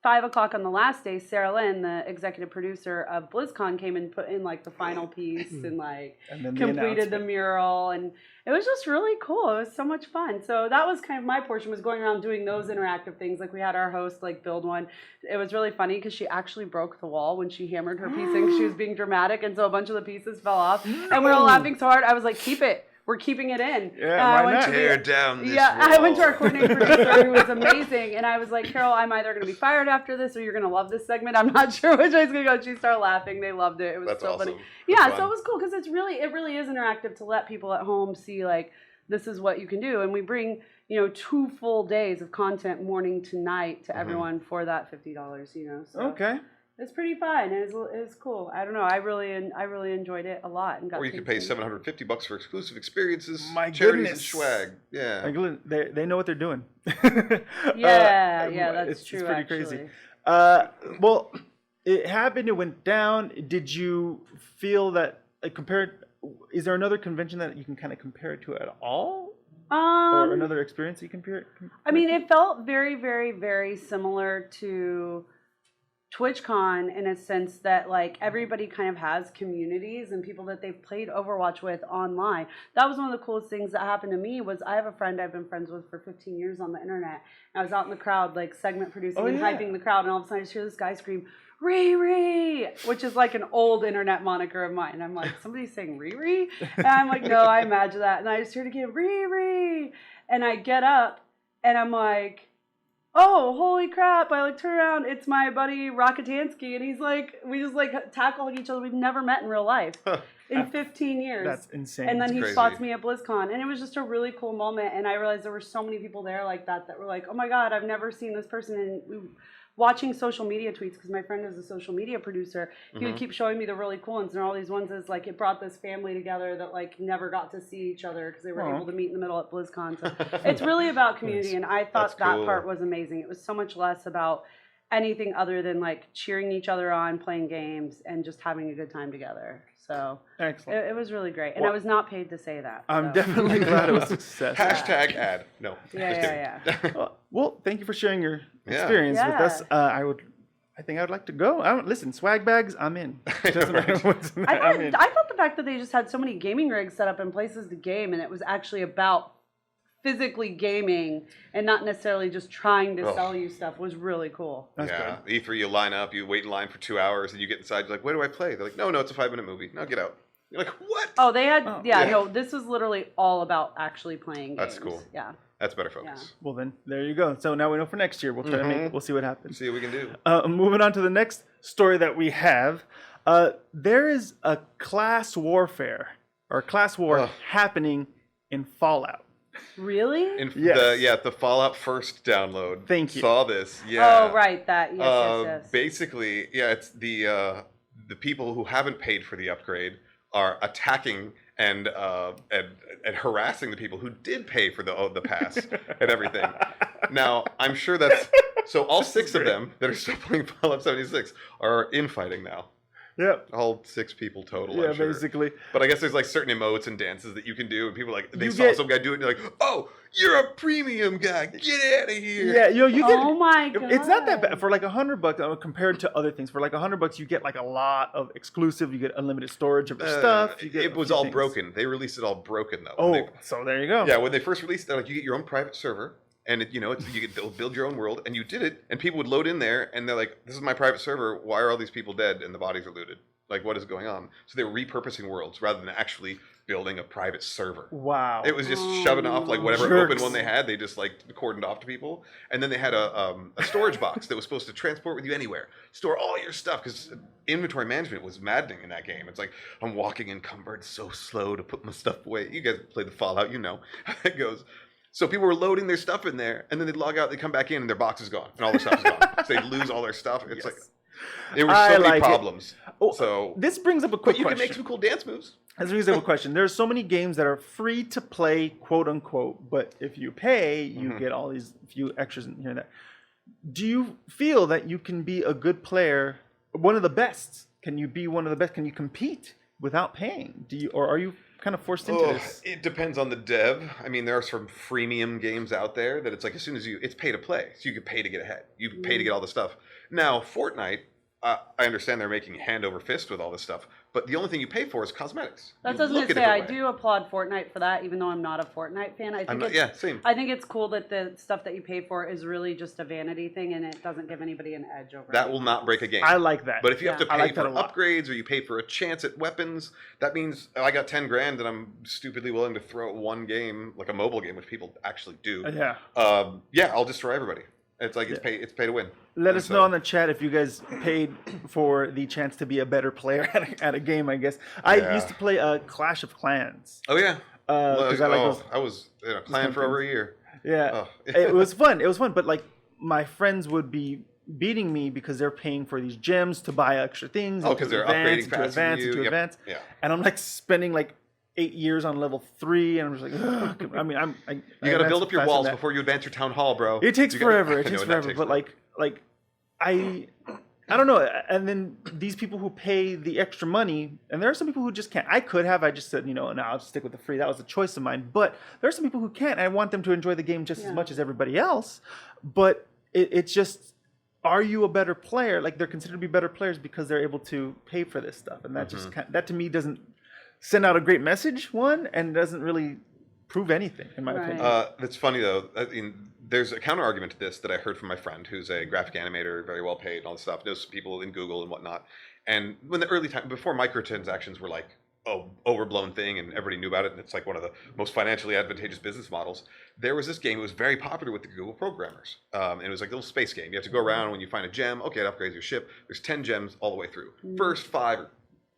5 o'clock on the last day, Sarah Lynn, the executive producer of BlizzCon, came and put in like the final piece and like And then completed the mural, and it was just really cool. It was so much fun. So that was kind of my portion, was going around doing those interactive things. Like we had our host like build one. It was really funny because she actually broke the wall when she hammered her piece in 'cause she was being dramatic, and so a bunch of the pieces fell off. And we were all laughing so hard. I was like, keep it. We're keeping it in. Yeah, why not? Tear down this I went to our wall. coordinating producer, who was amazing, and I was like, Carol, I'm either going to be fired after this, or you're going to love this segment. I'm not sure which way it's going to go. She started laughing. They loved it. It was That's so awesome. funny. That's Yeah, fun. so it was cool because it really is interactive to let people at home see like this is what you can do, and we bring 2 full days of content morning to night to everyone for that $50. So. Okay. It's pretty fun. It was cool. I don't know. I really enjoyed it a lot. And got Or you to could pay see- $750 for exclusive experiences, My charities, goodness. and swag. Yeah. Like, they know what they're doing. Yeah, that's true. It's pretty actually. crazy. Well, it happened. It went down. Did you feel that compared? Is there another convention that you can kind of compare it to at all, or another experience you compare it? I mean, it felt very, very, very similar to TwitchCon in a sense that like everybody kind of has communities and people that they've played Overwatch with online. That was one of the coolest things that happened to me. Was I have a friend I've been friends with for 15 years on the internet. I was out in the crowd like segment producing and hyping the crowd, and all of a sudden I just hear this guy scream, Riri, which is like an old internet moniker of mine. I'm like, somebody's saying Riri? And I'm like, no, I imagine that. And I just heard again, Riri. And I get up and I'm like, oh, holy crap. I like turn around. It's my buddy Rocketansky. And he's like, we just like tackle each other. We've never met in real life in 15 years. That's insane. And then That's he crazy. spots me at BlizzCon. And it was just a really cool moment. And I realized there were so many people there like that were like, oh my God, I've never seen this person. And watching social media tweets, because my friend is a social media producer, he would keep showing me the really cool ones, and all these ones is like it brought this family together that like never got to see each other because they were able to meet in the middle at BlizzCon. So it's really about community, and I thought That's that cool. part was amazing. It was so much less about anything other than like cheering each other on, playing games, and just having a good time together. So Excellent. it was really great, and I was not paid to say that. I'm so. definitely glad it was a success. Hashtag ad. No. just kidding. Well, thank you for sharing your Yeah. experience with Yeah. us. I think I would like to go. Listen, swag bags, I'm in. Doesn't matter what's in there, I'm in. I thought the fact that they just had so many gaming rigs set up in places to game, and it was actually about physically gaming and not necessarily just trying to sell you stuff, was really cool. That's Yeah. good. E3, you line up, you wait in line for 2 hours, and you get inside, you're like, what do I play? They're like, no, it's a 5-minute movie. No, get out. You're like, what? Oh, they had, Yeah. no, this was literally all about actually playing games. That's cool. Yeah. That's better focus. Well, then, there you go. So now we know for next year. We'll try to make we'll see what happens. See what we can do. Moving on to the next story that we have. There is a class warfare or class war Ugh. happening in Fallout. Really? In Yes. the Fallout first download. Thank you. Saw this. Yeah. Oh, right, that. Yes. Basically, yeah, it's the people who haven't paid for the upgrade are attacking and harassing the people who did pay for the pass and everything. Now, I'm sure that's so. All 6 of them that are still playing Fallout 76 are infighting now. Yep. All 6 people total. Yeah, I'm sure. basically. But I guess there's like certain emotes and dances that you can do, and people are like they You saw get- some guy do it, and they're like, "Oh, you're a premium guy. Get out of here." Yeah, you get. Oh my God. It's not that bad for like $100 compared to other things. For like $100, you get like a lot of exclusive. You get unlimited storage of your stuff. You get It a was few all things. broken. They released it all broken though. Oh, They- so there you go. yeah. When they first released it, they're like, you get your own private server, and you get build your own world, and you did it, and people would load in there, and they're like, "This is my private server. Why are all these people dead and the bodies are looted? Like, what is going on?" So they were repurposing worlds rather than actually building a private server. Wow. It was just shoving off like whatever Jerks. open one they had. They just like cordoned off to people, and then they had a storage box that was supposed to transport with you anywhere, store all your stuff because inventory management was maddening in that game. It's like I'm walking encumbered, so slow to put my stuff away. You guys play the Fallout, you know how that goes. So people were loading their stuff in there, and then they'd log out, they'd come back in, and their box is gone, and all their stuff is gone. So they'd lose all their stuff. It's like there were I so many like it. problems. Oh, So, this brings up a quick but you can question. make some cool dance moves. As a reasonable question, there's so many games that are free to play, quote unquote, but if you pay, you get all these few extras in here and there. Do you feel that you can be a good player, one of the best? Can you be one of the best? Can you compete without paying? Or are you kind of forced into this? It depends on the dev. I mean, there are some freemium games out there that it's like as soon as it's pay to play, so you can pay to get ahead. You can pay to get all the stuff. Now, Fortnite, I understand they're making hand over fist with all this stuff, but the only thing you pay for is cosmetics. That's You what I was look going to a say. I different way. do applaud Fortnite for that, even though I'm not a Fortnite fan. I think same. I think it's cool that the stuff that you pay for is really just a vanity thing, and it doesn't give anybody an edge over. That will not break a game. I like that. But if you have to I pay like that for a lot. upgrades or you pay for a chance at weapons, that means I got 10 grand and I'm stupidly willing to throw at one game, like a mobile game, which people actually do. Yeah. I'll destroy everybody. It's like it's pay to win. Let And us know on the chat if you guys paid for the chance to be a better player at a game, I guess. I used to play Clash of Clans. Oh yeah. Because I like those. I was in a clan for over a year. Yeah. Oh. It was fun. It was fun. But like my friends would be beating me because they're paying for these gems to buy extra things. Oh, because they're upgrading faster than you. To Yep. advance. Yeah. And I'm like spending like 8 years on level 3, and I'm just like, ugh. I mean, You got to build up your walls before you advance your town hall, bro. It takes forever. It I know, takes that forever. takes But like I don't know. And then these people who pay the extra money, and there are some people who just can't. I could have. I just said, no, I'll just stick with the free. That was a choice of mine. But there are some people who can't. I want them to enjoy the game just as much as everybody else. But it's just, are you a better player? Like they're considered to be better players because they're able to pay for this stuff, and that just that to me doesn't send out a great message. One, and doesn't really prove anything in my opinion. That's funny though. I mean, there's a counter argument to this that I heard from my friend who's a graphic animator, very well paid and all this stuff, knows people in Google and whatnot. And when the early time, before microtransactions were like, overblown thing and everybody knew about it and it's like one of the most financially advantageous business models, there was this game that was very popular with the Google programmers. And it was like a little space game. You have to go around when you find a gem, okay, it upgrades your ship. There's 10 gems all the way through. First 5 are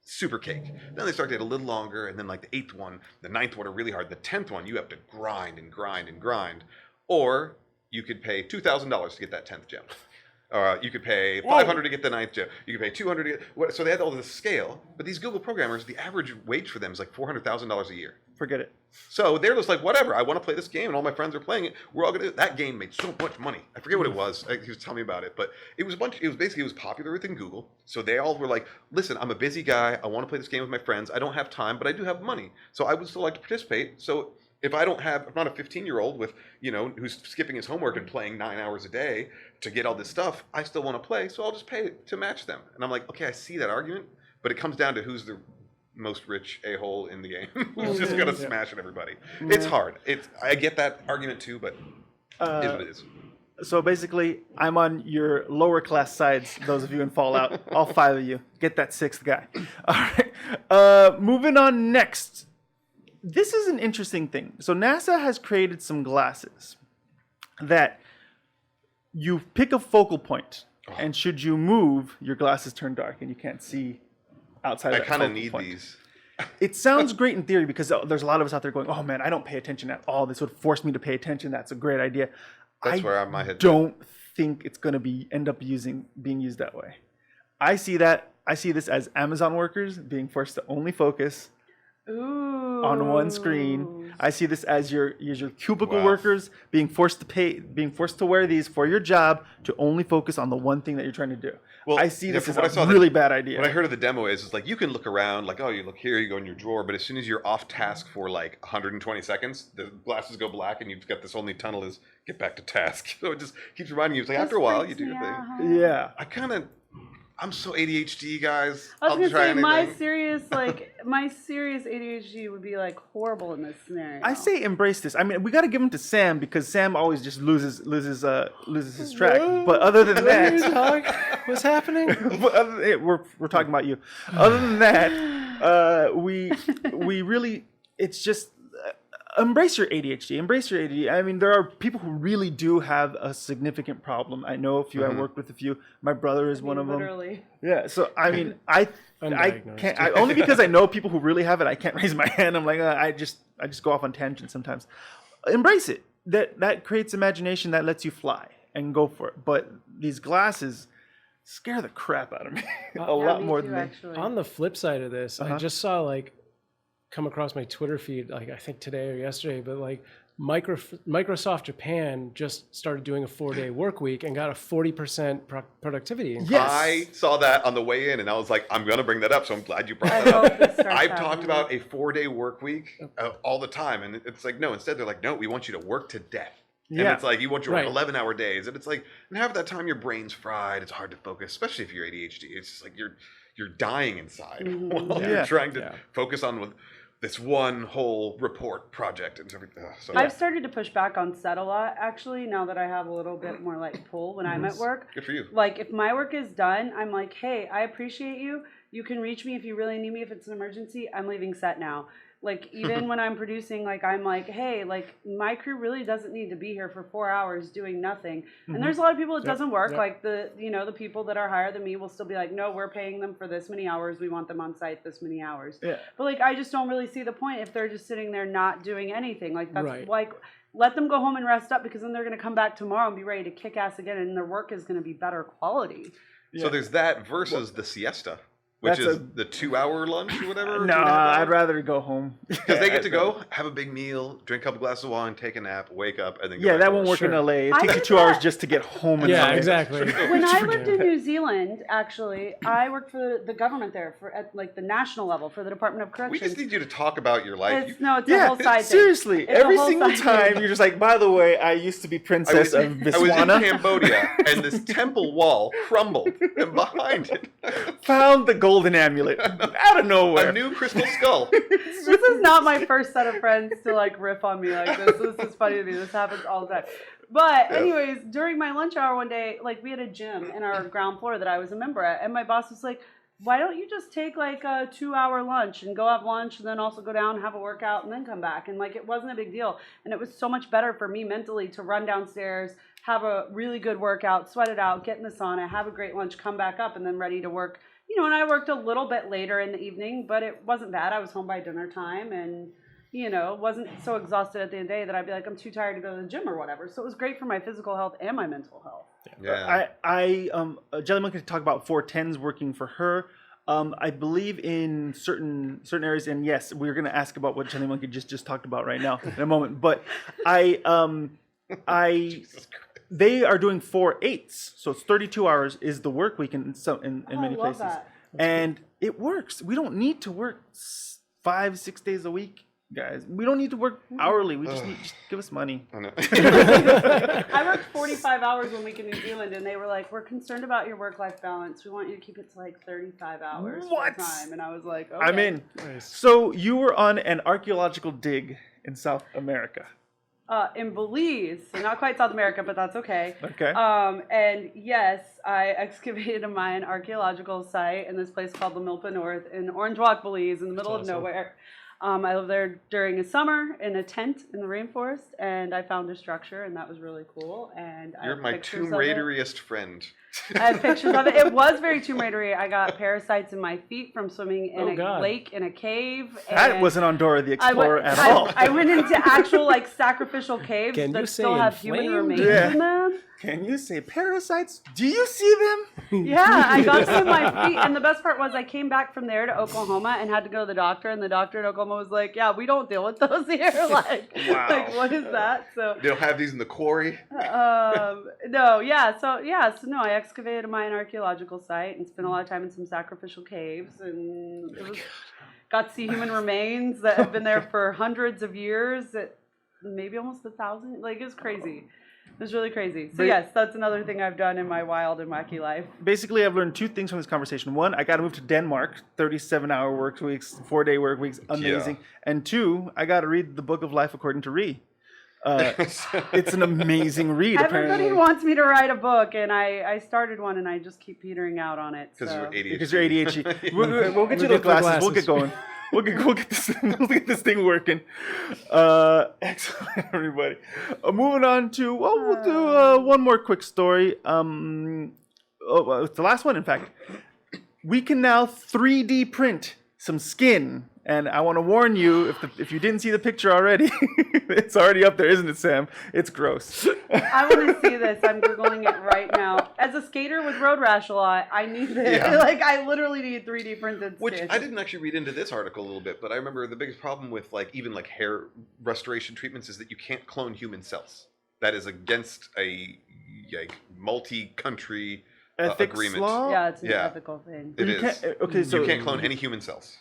super cake. Then they start to get a little longer, and then like the 8th one, the 9th one are really hard. The 10th one, you have to grind and grind and grind. Or you could pay $2,000 to get that 10th gem. You could pay $500 to get the 9th gem. You could pay $200 to get... So they had all this scale. But these Google programmers, the average wage for them is like $400,000 a year. Forget it. So they're just like, whatever, I want to play this game, and all my friends are playing it. We're all gonna. That game made so much money. I forget what it was. He was telling me about it, but it was basically it was popular within Google. So they all were like, listen, I'm a busy guy. I want to play this game with my friends. I don't have time, but I do have money. So I would still like to participate. So if I'm not a 15-year-old with who's skipping his homework and playing 9 hours a day to get all this stuff, I still want to play. So I'll just pay to match them. And I'm like, okay, I see that argument, but it comes down to who's the most rich a-hole in the game who's just gonna smash at everybody. It's hard. I get that argument too, but it is what it is. So basically, I'm on your lower class sides, those of you in Fallout, all 5 of you. Get that 6th guy. All right. Moving on next. This is an interesting thing. So NASA has created some glasses that you pick a focal point, and should you move, your glasses turn dark and you can't see outside of that I kind of focal need point. these. It sounds great in theory because there's a lot of us out there going, oh man, I don't pay attention at all. This would force me to pay attention. That's a great idea. That's where my head. Don't think it's going to end up being used that way. I see this as Amazon workers being forced to only focus on one screen. I see this as your cubicle workers being forced to wear these for your job to only focus on the one thing that you're trying to do. Well, I see this from as what I a saw, really bad idea. What I heard of the demo is like you can look around, like, oh, you look here, you go in your drawer, but as soon as you're off task for like 120 seconds, the glasses go black and you've got this only tunnel is get back to task. So it just keeps reminding you, it's like after a while you do your thing. Yeah. I'm so ADHD, guys. I was I'll gonna try say anything. my serious ADHD would be like horrible in this scenario. I say embrace this. I mean, we got to give him to Sam because Sam always just loses his track. But other than that, What's happening? we're talking about you. Other than that, we really, it's just embrace your ADHD. Embrace your ADHD. I mean, there are people who really do have a significant problem. I know a few. I worked with a few. My brother is one of them. Literally. Yeah. So I mean, I Undiagnosed. can't. Only because I know people who really have it. I can't raise my hand. I'm like, I just go off on tangents sometimes. Embrace it. That creates imagination. That lets you fly and go for it. But these glasses scare the crap out of me a lot more than actually. On the flip side of this, I just saw come across my Twitter feed, I think today or yesterday, but Microsoft Japan just started doing a 4-day work week and got a 40% productivity increase. Yes. I saw that on the way in, and I was like, I'm going to bring that up, so I'm glad you brought I that hope up. this starts I've happening. talked about a 4-day work week all the time, and it's like, no, instead they're like, no, we want you to work to death. And Yeah. it's like, you want your Right. 11-hour days, and it's like, and half that time your brain's fried, it's hard to focus, especially if you're ADHD. It's just like you're dying inside while Yeah. you're trying to Yeah. focus on this one whole report project and everything. So I've started to push back on set a lot, actually, now that I have a little bit more like pull when I'm at work. good for you. Like, if my work is done, I'm like, hey, I appreciate you. You can reach me if you really need me. If it's an emergency, I'm leaving set now. Like, even when I'm producing, like, I'm like, hey, like, my crew really doesn't need to be here for 4 hours doing nothing. And there's a lot of people it doesn't work. Yep. Like, the people that are higher than me will still be like, no, we're paying them for this many hours. We want them on site this many hours. Yeah. But, like, I just don't really see the point if they're just sitting there not doing anything. Like, that's Right. like, let them go home and rest up, because then they're going to come back tomorrow and be ready to kick ass again, and their work is going to be better quality. So there's that versus the siesta, which That's is the 2-hour lunch or whatever. No, 2.5 I'd hours. rather go home. Because they get to go, have a big meal, drink a couple glasses of wine, take a nap, wake up, and then go Yeah, back that to won't work Sure. in LA. It I takes you did 2 hours that. just to get home. And Yeah, LA. exactly. When I lived in New Zealand, actually, I worked for the government there at like the national level for the Department of We Corrections. just need you to talk about your life. It's a Yeah, whole side thing. seriously. It's a Every whole single side time thing. you're just like, by the way, I used to be princess of I was in Botswana. Cambodia, and this temple wall crumbled, and behind it, Found the golden amulet out of nowhere. a new crystal skull. This is not my first set of friends to like riff on me like this. This is funny to me. This happens all the time. But anyways, during my lunch hour one day, like we had a gym in our ground floor that I was a member at, and my boss was like, why don't you just take like a 2-hour lunch and go have lunch and then also go down, have a workout, and then come back? And like, it wasn't a big deal. And it was so much better for me mentally to run downstairs, have a really good workout, sweat it out, get in the sauna, have a great lunch, come back up, and then ready to work. You know, and I worked a little bit later in the evening, but it wasn't bad. I was home by dinner time, and you know, wasn't so exhausted at the end of the day that I'd be like, I'm too tired to go to the gym or whatever. So it was great for my physical health and my mental health. Yeah. Jelly Monkey talked about 410s working for her. I believe in certain areas, and yes, we're going to ask about what Jelly Monkey just talked about right now in a moment. But they are doing 4/8, so it's 32 hours is the work week in many I love places, that. and it works. We don't need to work 5-6 days a week, guys. We don't need to work hourly. We just give us money. I know. I worked 45 hours one week in New Zealand, and they were like, we're concerned about your work-life balance. We want you to keep it to like 35 hours What? full time. And I was like, okay. I'm in. Nice. So you were on an archaeological dig in South America. In Belize, so not quite South America, but that's okay. Okay. And yes, I excavated a Mayan archaeological site in this place called the Milpa North in Orange Walk, Belize, in the middle of awesome. nowhere. I lived there during a summer in a tent in the rainforest, and I found a structure, and that was really cool. And I You're have my pictures Tomb of it. Raideriest friend. I have pictures of it. It was very Tomb Raidery. I got parasites in my feet from swimming in Oh, a God. lake in a cave. That and wasn't on Dora the I Explorer went, at all. I went into actual like sacrificial caves Can you that say still have human inflamed? remains Yeah. in them. Can you say parasites? Do you see them? Yeah, I got them in my feet. And the best part was I came back from there to Oklahoma and had to go to the doctor. And the doctor in Oklahoma was like, yeah, we don't deal with those here. Like, Wow. like what is that? So, They don't have these in the quarry. no, yeah. So no, I excavated a Mayan archaeological site and spent a lot of time in some sacrificial caves. And it was, got to see human remains that have been there for hundreds of years, maybe almost 1,000. Like, it was crazy. It was really crazy. So But- yes, that's another thing I've done in my wild and wacky life. Basically, I've learned two things from this conversation. One, I got to move to Denmark, 37-hour work weeks, 4-day work weeks, amazing. And two, I got to read the Book of Life according to Ree. It's an amazing read, Everybody apparently. wants me to write a book, and I started one, and I just keep petering out on it. Because So. you're ADHD. Because you're ADHD. We'll get you those get the glasses. We'll glasses. get going. We'll get this thing working. Excellent, everybody. Moving on to, we'll do one more quick story. It's the last one, in fact. We can now 3D print some skin And I want to warn you, if you didn't see the picture already, it's already up there, isn't it, Sam? It's gross. I want to see this. I'm Googling it right now. As a skater with road rash a lot, I need this. Yeah. Like, I literally need 3D printed Which skin. I didn't actually read into this article a little bit, but I remember the biggest problem with even hair restoration treatments is that you can't clone human cells. That is against a multi-country Ethics agreement. law? Yeah, it's an Yeah. ethical thing. It You is. can't- okay, so you can't clone any human cells.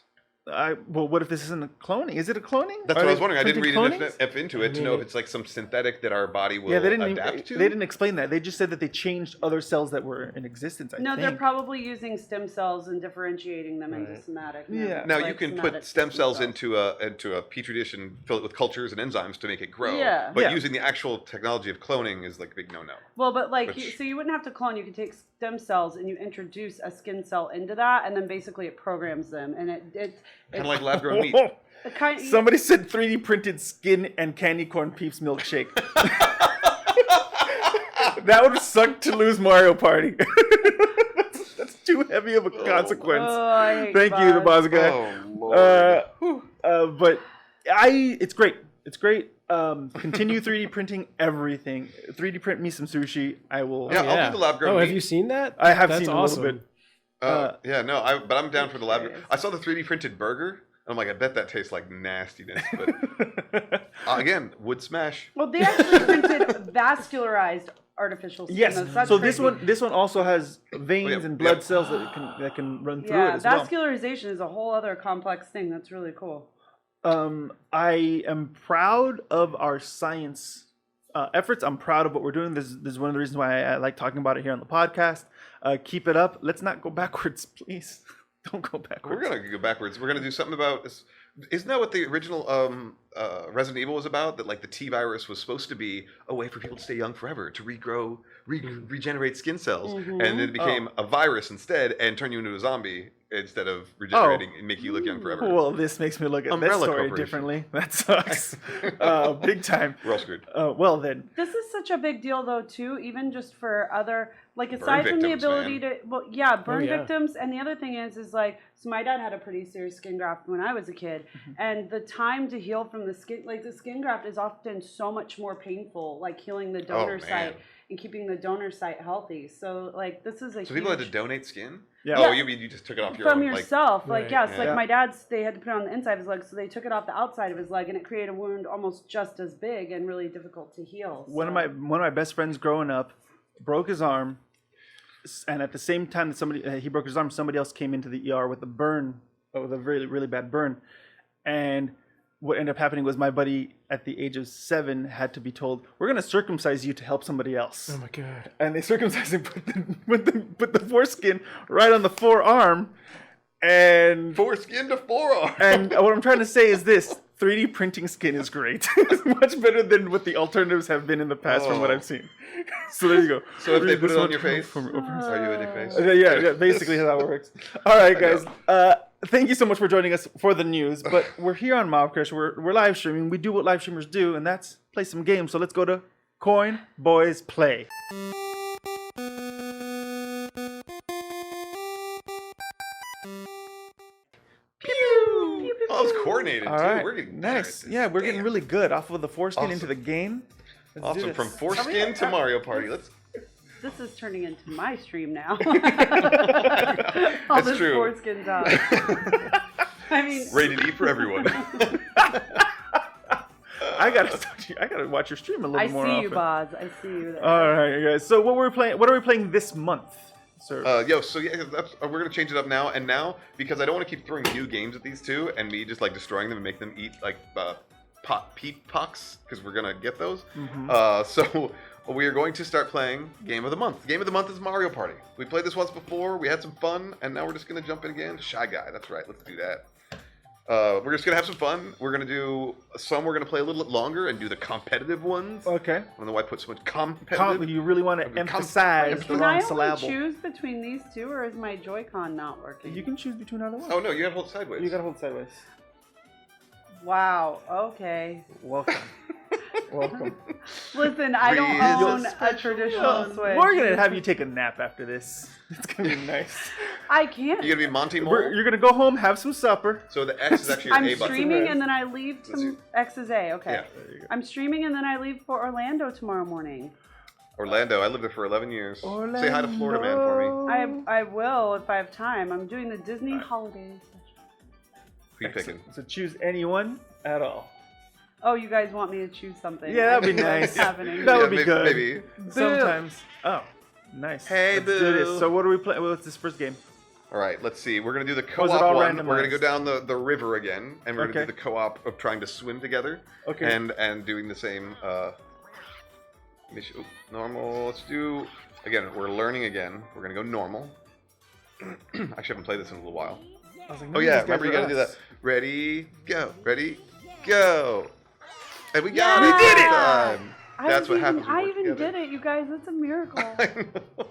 Well, what if this isn't a cloning? Is it a cloning? That's Are what I they was wondering. I didn't read printing enough into it to know if it's like some synthetic that our body will Yeah, they didn't. adapt to. They didn't explain that. They just said that they changed other cells that were in existence. I No, think. they're probably using stem cells and differentiating them into somatic. Yeah. Now like you can somatic put stem cells into a petri dish and fill it with cultures and enzymes to make it grow. Yeah. But Yeah. using the actual technology of cloning is like a big no-no. Well, but like, Which- so you wouldn't have to clone. You could take stem cells and you introduce a skin cell into that, and then basically it programs them, and it Kind of like lab-grown meat. it kind Somebody said 3D printed skin and candy corn Peeps milkshake. That would suck to lose Mario Party. that's too heavy of a consequence. Oh, I hate Thank you, the boss guy. Oh Lord. But it's great. It's great. Continue 3D printing everything. 3D print me some sushi. I will. Yeah, I'll do the lab-grown Oh, have meat. you seen that? I have That's seen awesome. a little bit. Yeah, no, but I'm down for the lab. Hilarious. I saw the 3D printed burger. I'm like, I bet that tastes like nastiness. But again, would smash. well, they actually printed vascularized artificial skin. Yes. though, that's So crazy. this one also has veins Oh, yeah, and blood yeah. cells that can run through Yeah, it as well. vascularization is a whole other complex thing. That's really cool. I am proud of our science efforts. I'm proud of what we're doing. This is one of the reasons why I like talking about it here on the podcast. Keep it up. Let's not go backwards, please. Don't go backwards. We're gonna go backwards. We're gonna do something about this. Isn't that what the original Resident Evil was about? That like the T virus was supposed to be a way for people to stay young forever, to regrow, regenerate skin cells, and then it became a virus instead and turned you into a zombie instead of regenerating and making you look young forever. Well, this makes me look at Umbrella that story Corporation. differently. That sucks. Big time. We're all screwed. Well then. This is such a big deal, though, too, even just for other, like, aside from the victims, ability man. to, well, yeah, burn yeah. victims. And the other thing is like, so my dad had a pretty serious skin graft when I was a kid. And the time to heal from the skin, like, the skin graft is often so much more painful, like healing the donor man. site and keeping the donor site healthy. So, like, this is a So huge... people had to donate skin? Yeah. Oh, you mean you just took it off your from own? yourself, like Right. yes, Yeah. like my dad's, they had to put it on the inside of his leg, so they took it off the outside of his leg, and it created a wound almost just as big and really difficult to heal. One of So- my best friends growing up broke his arm, and at the same time that he broke his arm, somebody else came into the ER with a burn, with a really really bad burn, and what ended up happening was my buddy at the age of 7 had to be told, "We're going to circumcise you to help somebody else," Oh my god. and they circumcised him, put the foreskin right on the forearm, and Foreskin to forearm. and what I'm trying to say is this: 3D printing skin is great. It's much better than what the alternatives have been in the past from what Oh. I've seen. So there you go. So if they Read put this it on one your face, from- are you in your face? yeah, basically how it works. All right, guys. Thank you so much for joining us for the news. But we're here on Mobcrush. We're live streaming. We do what live streamers do, and that's play some games. So let's go to Coin Boys Play. Oh, it was coordinated All too. right, We're getting better at nice. this. Yeah, we're getting Damn. really good off of the foreskin into Awesome. the game. Let's do Awesome. this. From foreskin to Mario Party. Let's. This is turning into my stream now. That's All this true. foreskin talk. I mean, Rated E for everyone. I gotta watch your stream a little I more see often. you, Boz. I see you there. All right, guys. So what are we playing this month, sir? We're gonna change it up now, because I don't want to keep throwing new games at these two and me just like destroying them and make them eat like peep pucks because we're gonna get those. So we are going to start playing Game of the Month. Game of the Month is Mario Party. We played this once before. We had some fun, and now we're just gonna jump in again. Shy Guy. That's right. Let's do that. We're just gonna have some fun. We're gonna do some. We're gonna play a little bit longer and do the competitive ones. Okay. I don't know why I put so much competitive. You really want to emphasize the Can wrong I only syllable. choose between these two, or is my Joy-Con not working? You can choose between either one. Oh no, you gotta hold it sideways. You gotta hold sideways. Wow. Okay. Welcome. Welcome. Listen, I don't Breeze own is a traditional Switch. We're gonna have you take a nap after this. It's gonna be nice. I can't. You gonna be Monty Mole? You're gonna go home, have some supper. So the X is actually your I'm A button. streaming and then I leave Let's see. to X is A. Okay. Yeah. There you go. I'm streaming and then I leave for Orlando tomorrow morning. Orlando. I lived there for 11 years. Say hi to Florida Man for me. I will if I have time. I'm doing the Disney holidays. Who you picking? So choose anyone at all. Oh, you guys want me to choose something? Yeah, that'd be I know nice. what's happening. That would be maybe, good. Maybe. Sometimes. Oh, nice. Hey, Let's do this. boo. So what are we playing? What's this first game? All right, let's see. We're going to do the Was it co-op all one. We're going to go randomized? down the river again, and we're going to Okay. do the co-op of trying to swim together. Okay. And doing the same mission. Oop, normal. Let's do... Again, we're learning again. We're going to go normal. Actually, I haven't played this in a little while. I was like, Oh, maybe yeah. these guys Remember, you are got to do us. that. Ready, go. Ready, go. And we got Yeah! it this time. I That's what even- happens when I we work even together. did it, you guys. That's a miracle. I know.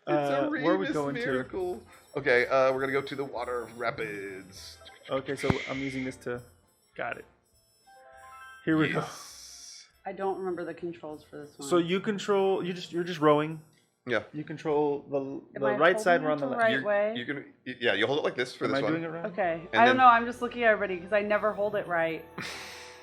It's a where are we Remus going to? miracle. Okay, we're gonna go to the water rapids. Okay, so I'm using this to. Got it. Here we go. Yes. I don't remember the controls for this one. So you control. You're just rowing. Yeah. You control Am the I right side. holding We're on it the the left. right You're, way? you're gonna, yeah, you hold it like this for Am this I one. doing it right? Okay. And I then- don't know. I'm just looking at everybody because I never hold it right.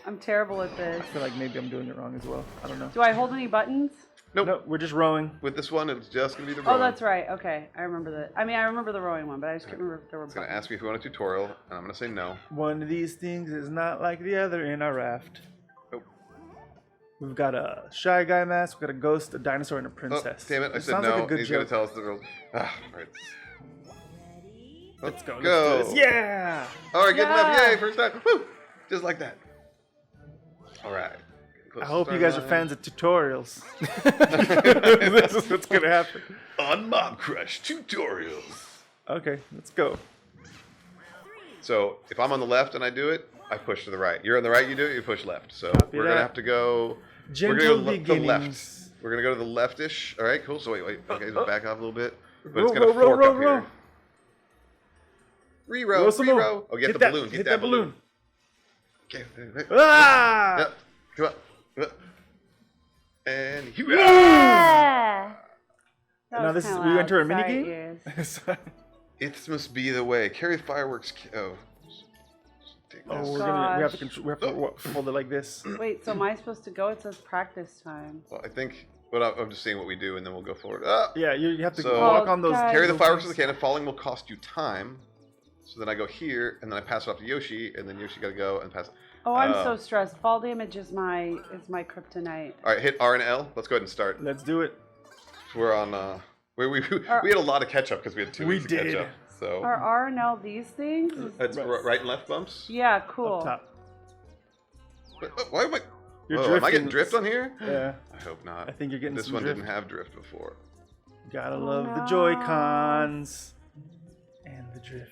I'm terrible at this. I feel like maybe I'm doing it wrong as well. I don't know. Do I hold any buttons? Nope. No, we're just rowing. With this one, it's just gonna be the Oh, rowing. that's right. Okay. I remember that. I mean, I remember the rowing one, but I just can't remember if there were It's gonna buttons. ask me if you want a tutorial, and I'm gonna say no. One of these things is not like the other in our raft. Nope. We've got a shy guy mask. We've got a ghost, a dinosaur, and a Oh, princess. damn it! I It said sounds no. like a good He's joke. gonna tell us the rules. Ah, all right. Let's go. Go. Let's do this. Yeah. All right, good enough. Yeah. Yay! First time. Woo! Just like that. All right. I hope you guys are fans of tutorials. This is what's gonna happen. on Mobcrush tutorials. Okay, let's go. So if I'm on the left and I do it, I push to the right. You're on the right, you do it, you push left. So Copy we're that. gonna have to go. Gentle we're gonna go to the beginnings. left. We're gonna go to the leftish. All right, cool. So wait. Okay, so back off a little bit. But Row, it's gonna row, row, fork row, up row. here. Re-row, Row some more. re-row. Oh, get the that, balloon. Hit Get that balloon. Okay. Ah! Yep. Come on. Come on. And here. Yeah. That Now was this is kinda we enter a loud. mini Sorry, game. ears. It must be the way. Carry fireworks. Oh. Take Oh, this. we have to Gosh. we have to hold it like this. Wait, so am I supposed to go? It says practice time. Well, I think. But I'm just seeing what we do, and then we'll go forward. Ah! Yeah, you have to So- walk on those. guys. Carry the those fireworks to things. the cannon. Falling will cost you time. So then I go here, and then I pass it off to Yoshi, and then Yoshi got to go and pass. Oh, I'm Oh. so stressed. Fall damage is my kryptonite. All right, hit R and L. Let's go ahead and start. Let's do it. We're on. We had a lot of catch up because we had 2 We weeks of catch did. up. So Are R and L these things? that's right and left bumps. Yeah, cool. Up top. Why am I? You're Whoa, am I getting drifting. drift on here? Yeah, I hope not. I think you're getting This some one drift. didn't have drift before. Gotta Oh, love the no. Joy Cons and the drift.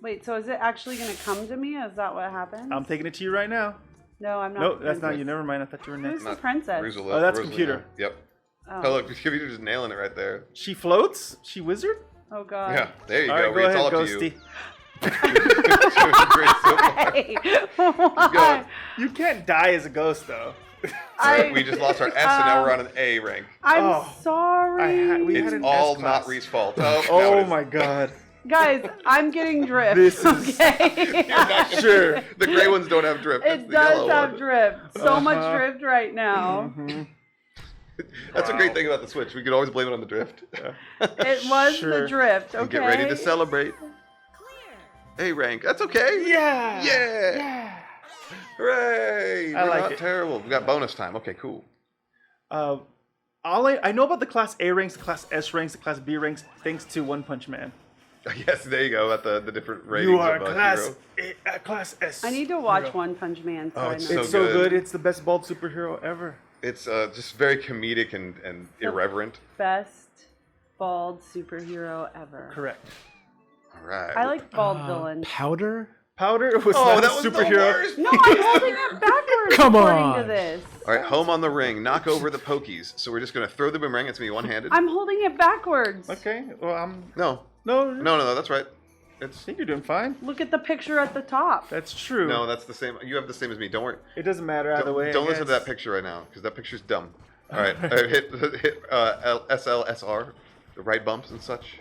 Wait, so is it actually gonna come to me? Is that what happens? I'm taking it to you right now. No, I'm not. Nope, the that's not you. princess. Never mind. I thought you were next. Who's the princess? Rosalina- Oh, that's Rosalina. computer. Yep. Oh, Oh, look, the computer's just nailing it right there. She floats. She wizard. oh god. Yeah, there you All go. right, go It's all ahead, up to you. Ghosty. Great so far. Hey, Keep going. You can't die as a ghost though. We just lost our S, and now we're on an A rank. I'm Oh, sorry. we had It's an all S not class. Reese's fault. Oh, now it Oh is. my god. Guys, I'm getting drift. This is- okay. Sure. The gray ones don't have drift. It's It the does yellow have one. drift. So much Uh-huh. drift right now. Mhm. That's a great thing about the Switch. We could always blame it on the drift. It was Sure. the drift. Okay. And get ready to celebrate. A rank. That's okay. Yeah. Yeah. Yeah. Hooray. I We're like not it. terrible. We got bonus time. Okay, cool. All I know about the Class A ranks, the Class S ranks, the Class B ranks, thanks to One Punch Man. Yes, there you go. About the different ratings You are of Class hero. Class S. I need to watch hero. One Punch Man. So Oh, I it's know. It's so so good. good. It's the best bald superhero ever. It's just very comedic and irreverent. Best bald superhero ever. Correct. All right. I like bald villains. Powder? Powder was Oh, not that a was superhero. the worst. No, I'm holding it backwards Come according on. to this. All right, home on the ring. Knock over the pokies. So we're just gonna throw the boomerang. It's gonna be one-handed. I'm holding it backwards. Okay. Well, I'm No, no. no. That's right. I think you're doing fine. Look at the picture at the top. That's true. No, that's the same. You have the same as me. Don't worry. It doesn't matter either way. Don't I listen to guess. that picture right now because that picture's dumb. All right, hit SLSR, the right bumps and such.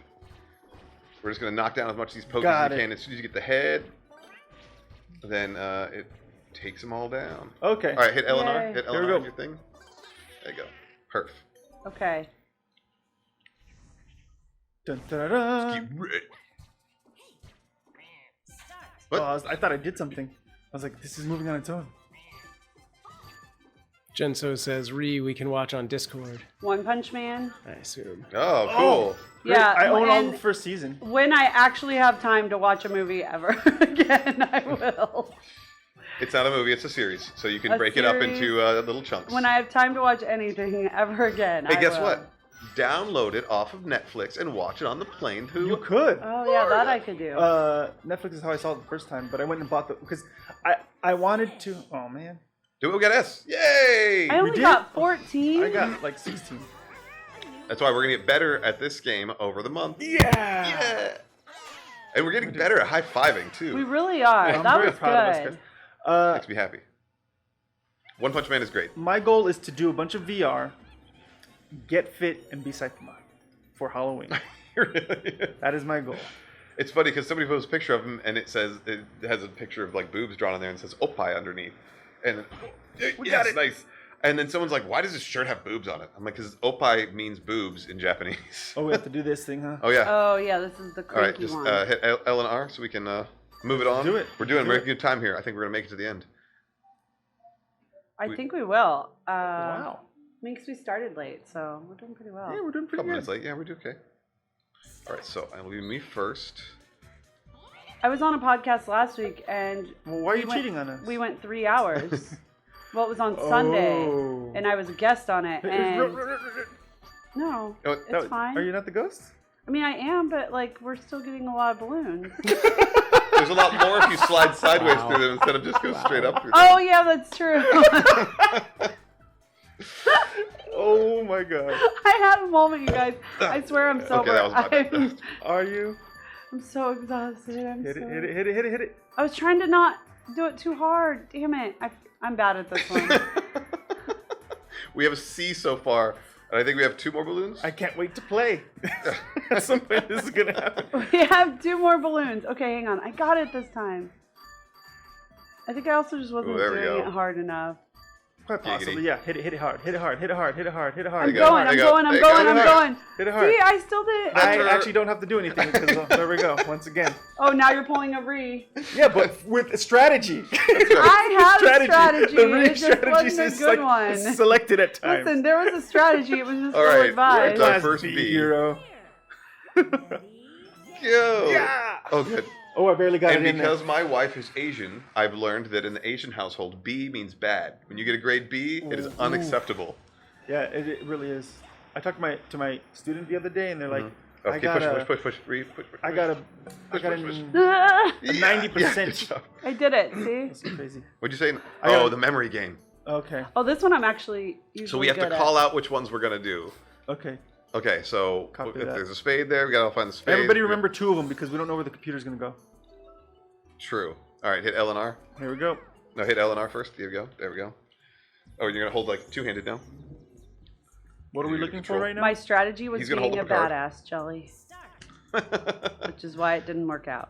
We're just gonna knock down as much of these pokers as you can. As soon as you get the head, then it takes them all down. Okay. All right, hit LNR. Yay. Hit Here we LNR go. on your thing. There you go. Perf. Okay. Dun, dun, dun, dun. Keep red. Oh, What? I thought I did something. I was like, this is moving on its own. Genso says, we can watch on Discord. One Punch Man. I assume. Oh, cool. Great. Yeah, I own all and the first season. when I actually have time to watch a movie ever again, I will. It's not a movie; it's a series, so you can A break it up series. into little chunks. When I have time to watch anything ever again, Hey, I guess will. what? Download it off of Netflix and watch it on the plane to. You could. Oh yeah, that I could do. Netflix is how I saw it the first time, but I went and bought the because I wanted to. Oh man, Do it. We got S. Yay! I only did? got 14. I got like 16. That's why we're gonna get better at this game over the month. Yeah. Yeah. And we're getting better at high fiving too. We really are. I'm that very was proud of us, good. guys. Makes me happy. One Punch Man is great. My goal is to do a bunch of VR, get fit, and be Saitama for Halloween. That is my goal. It's funny because somebody posts a picture of him and it has a picture of like boobs drawn on there and says Oppai underneath. And We got it. Nice. And then someone's like, why does this shirt have boobs on it? I'm like, because Oppai means boobs in Japanese. Oh, we have to do this thing, huh? Oh, yeah. Oh yeah, this is the All right, cranky just one. hit L and R so we can move it on. Do it. We're doing Do very it. good time here. I think we're going to make it to the end. I think we will. Wow. Makes we started late, so we're doing pretty well. Yeah, we're doing A pretty couple good. minutes late. Yeah, we do okay. All right, so it'll be me first. I was on a podcast last week, and Well, why are you we went- cheating on us? we went 3 hours. Well, it was on Sunday, Oh. and I was a guest on it. And no, Oh, it's fine. Are you not the ghost? I mean, I am, but like we're still getting a lot of balloons. There's a lot more if you slide sideways through them instead of just go straight up through them. Oh yeah, that's true. Oh my god. I had a moment, you guys. I swear I'm sober. that was my bad. Are you? I'm so exhausted. Hit it. I was trying to not do it too hard. Damn it. I'm bad at this one. We have a C so far, and I think we have 2 more balloons. I can't wait to play. At some point this is gonna happen. We have 2 more balloons. Okay, hang on. I got it this time. I think I also just wasn't there we doing go. it hard enough. Quite possibly, yeah. Hit it hard. I'm There going, you go. I'm There you going, go. I'm There you go. going. Hit it hard. See, I still did it. I Better. actually don't have to do anything because there we go. Once again. Oh, now you're pulling a re. Yeah, but with strategy. I had a strategy. The It just strategy wasn't a good one. is selected at times. Listen, there was a strategy. It was just All ill right, advised. it's our Class first B B. hero. Go. Yeah. Oh, good. Oh, I barely got And it in there. because my wife is Asian, I've learned that in the Asian household, B means bad. When you get a grade B, it is unacceptable. Yeah, it really is. I talked to my student the other day, and they're like, I Okay, got a, push. I got a, I got push. an, I a Yeah, 90%. good job. did it. See? That's crazy. What'd you say? I got Oh, a- the memory game. Okay. Oh, this one I'm actually usually So we have to good call at. out which ones we're going to do. Okay. Okay, so Copy if that. there's a spade there, we got to find the spade. Everybody remember 2 of them because we don't know where the computer's gonna go. True. All right, hit L and R. Here we go. No, hit L and R first. There we go. There we go. Oh, you're going to hold like two-handed now? What are we You're looking control. for right now? My strategy was He's gonna being hold a up a card. badass, Jelly, which is why it didn't work out.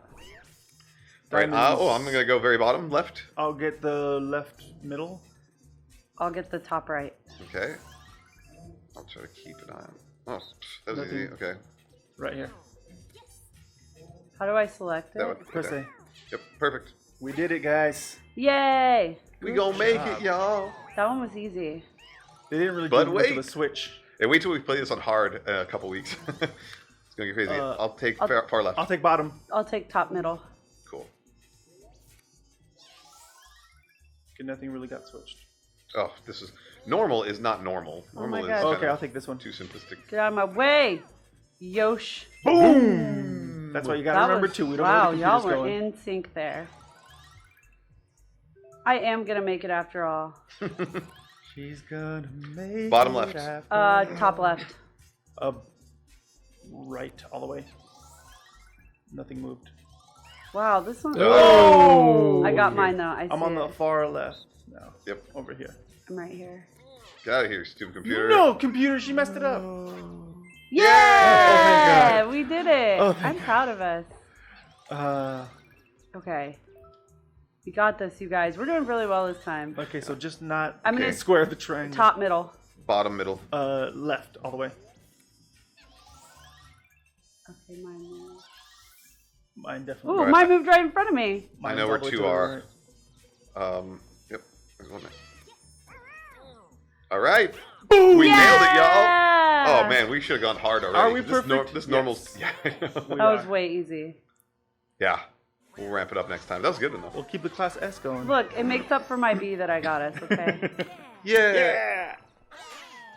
Right. Diamonds. Oh, I'm going to go very bottom, left. I'll get the left middle. I'll get the top right. Okay. I'll try to keep an eye on. Oh, that was easy. Nothing. Okay. Right here. How do I select That it? one. Press Okay. A. Yep, perfect. We did it, guys. Yay! We gonna make job. it, y'all. That one was easy. They didn't really But do much of a wait. switch. Hey, wait till we play this on hard a couple weeks. It's gonna get crazy. I'll take far left. I'll take bottom. I'll take top middle. Cool. Okay, nothing really got switched. Oh, this is normal. Is not normal. Oh my Normal God. is Okay, kinda I'll take this one. too simplistic. Get out of my way, Yosh. Boom! That's why you gotta That remember was- 2. We don't wow, know where the y'all computer's were going. in sync there. I am gonna make it after all. She's gonna make Bottom it left. after Top left. right all the way. Nothing moved. Wow, this one. Oh. I got mine though. I see I'm on the it. far left now. Yep. Over here. I'm right here. Get out of here, stupid computer. No, computer, she messed it up. Yeah! Oh, We did it. Oh, thank I'm proud of us. Uh, Okay. We got this, you guys. We're doing really well this time. okay, so just not I'm gonna square the triangle. top middle. Bottom, middle. Left, all the way. Okay, mine. Mine definitely. Ooh, Right. mine moved right in front of me. I know Mine's where all the way 2 to the are. right. Yep. There's one there. All right. Boom! We nailed it, y'all. Oh man, we should have gone hard already. Are we This perfect? This normal. Yes. Yeah. I know. That was way easy. Yeah. We'll ramp it up next time. That was good enough. We'll keep the class S going. Look, it makes up for my B that I got us, okay? Yeah.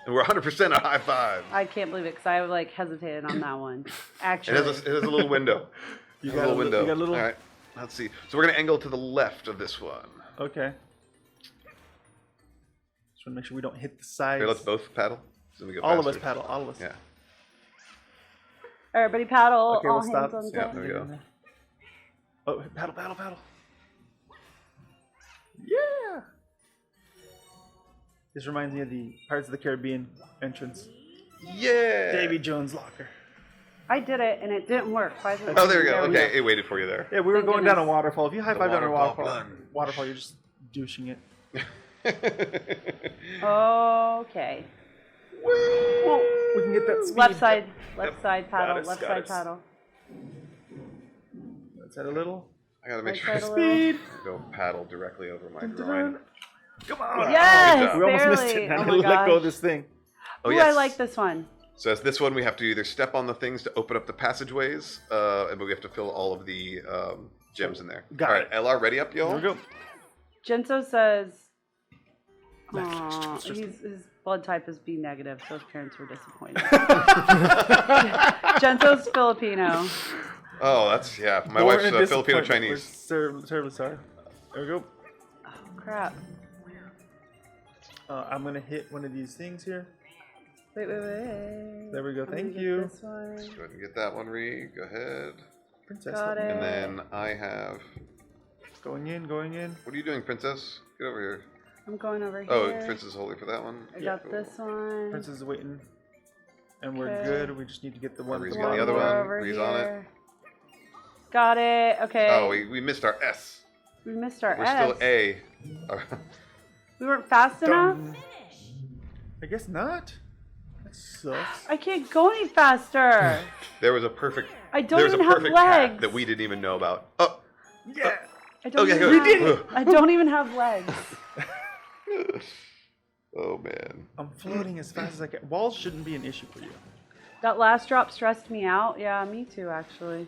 And we're 100% a high five. I can't believe it because I like hesitated on that one. Actually. It has a little window. You It has got a little window. You got a little. All right. Let's see. So we're gonna angle to the left of this one. Okay. Just want to make sure we don't hit the sides. Okay, let's both paddle. So we go All of us faster. paddle. All of us. Yeah. Everybody paddle. Okay, all we'll stop. hands on Yeah, deck. there we go. Oh, paddle, paddle, paddle. Yeah. This reminds me of the Pirates of the Caribbean entrance. Yeah. Davy Jones' locker. I did it and it didn't work. Why is it Oh, there we go. working? Okay, it waited for you there. Yeah, we were Thank going down a goodness. waterfall. If you high five down a waterfall waterfall, plunge. you're just douching it. Okay. We can get that speed. Left side paddle. Got Left it. side paddle. Let's add a little I gotta make Right sure side a I little. speed. go paddle directly over my Dun, dun, groin. dun. Come on. Yes, We almost missed barely. it. Now Oh I my gotta let go of gosh. this thing. Oh, Ooh, yes. I like this one. So as this one, we have to either step on the things to open up the passageways, but we have to fill all of the gems in there. Got all right, it. LR, ready up, y'all? Here we go. Genso says, Left. "Aw, his blood type is B negative, so his parents were disappointed." Genso's Filipino. Oh, that's, yeah. My Born wife's in Filipino disappointment. Chinese. Oh, We're terribly sorry. There we go. Crap. I'm gonna hit one of these things here. Wait. There we go. I'm gonna Thank get you. This one. Go ahead and get that one, Ree. Go ahead. Princess. Got it. And then I have... Going in, going in. What are you doing, Princess? Get over here. I'm going over here. Oh, Princess is holding for that one? I got this one. Princess is waiting. And we're Okay. good. We just need to get the one. Ree's that's got the One other more one. over Ree's on it. here. Got it. Okay. Oh, we missed our S. We missed our We're S. still A. We weren't fast enough. Done. I guess not. That sucks. I can't go any faster. There was a perfect... I don't There's even a have perfect hack legs. that we didn't even know about. Oh, Yeah. I don't okay, even go. have, We did it. I don't even have legs. Oh, man. I'm floating as fast as I can. Walls shouldn't be an issue for you. That last drop stressed me out. Yeah, me too, actually.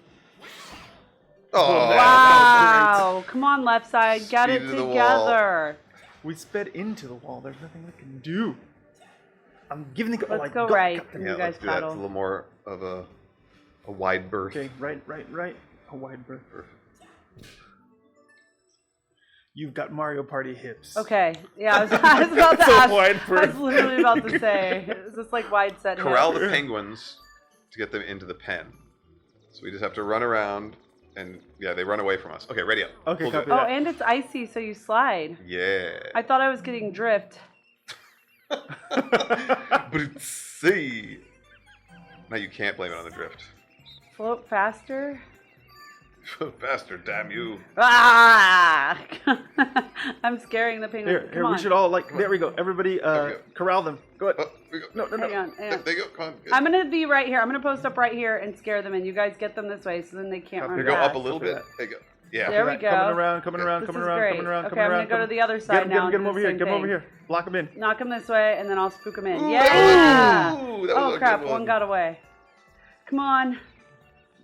Oh, Wow. Come on, left side. Get it Speed to the together. We sped into the wall. There's nothing we can do. I'm giving the. Let's go right. Yeah, You guys let's do that. It's a paddle. little more of a wide berth. Okay, right. A wide berth. You've got Mario Party hips. Okay. Yeah, I was about to So ask. wide I berth. was literally about to say, is this like wide set Corral hips? the penguins to get them into the pen. So we just have to run around, and yeah, they run away from us. Okay, ready up. Okay, We'll do copy it. Oh, that. and it's icy, so you slide. Yeah. I thought I was getting drift. But see. Now you can't blame it on the drift. Float faster. Faster, damn you. Ah! I'm scaring the penguins. Here, Come on. we should all there we go. Everybody, we go. corral them. Go ahead. Oh, we go. No. Hang on. There they go. Come on. Good. I'm gonna be right here. I'm gonna post up right here and scare them, and you guys get them this way, so then they can't Copy run Here, go fast. up a little bit. There you go. Yeah. There we go. Coming around, coming This around, is coming around, great. coming around, Okay, coming I'm around. gonna go to the other side Get now. him and over do here. the Get him same over thing. here. Lock him in. Knock them this way, and then I'll spook them in. Ooh, Yeah! ooh, that was Oh a crap! good One got away. Come on.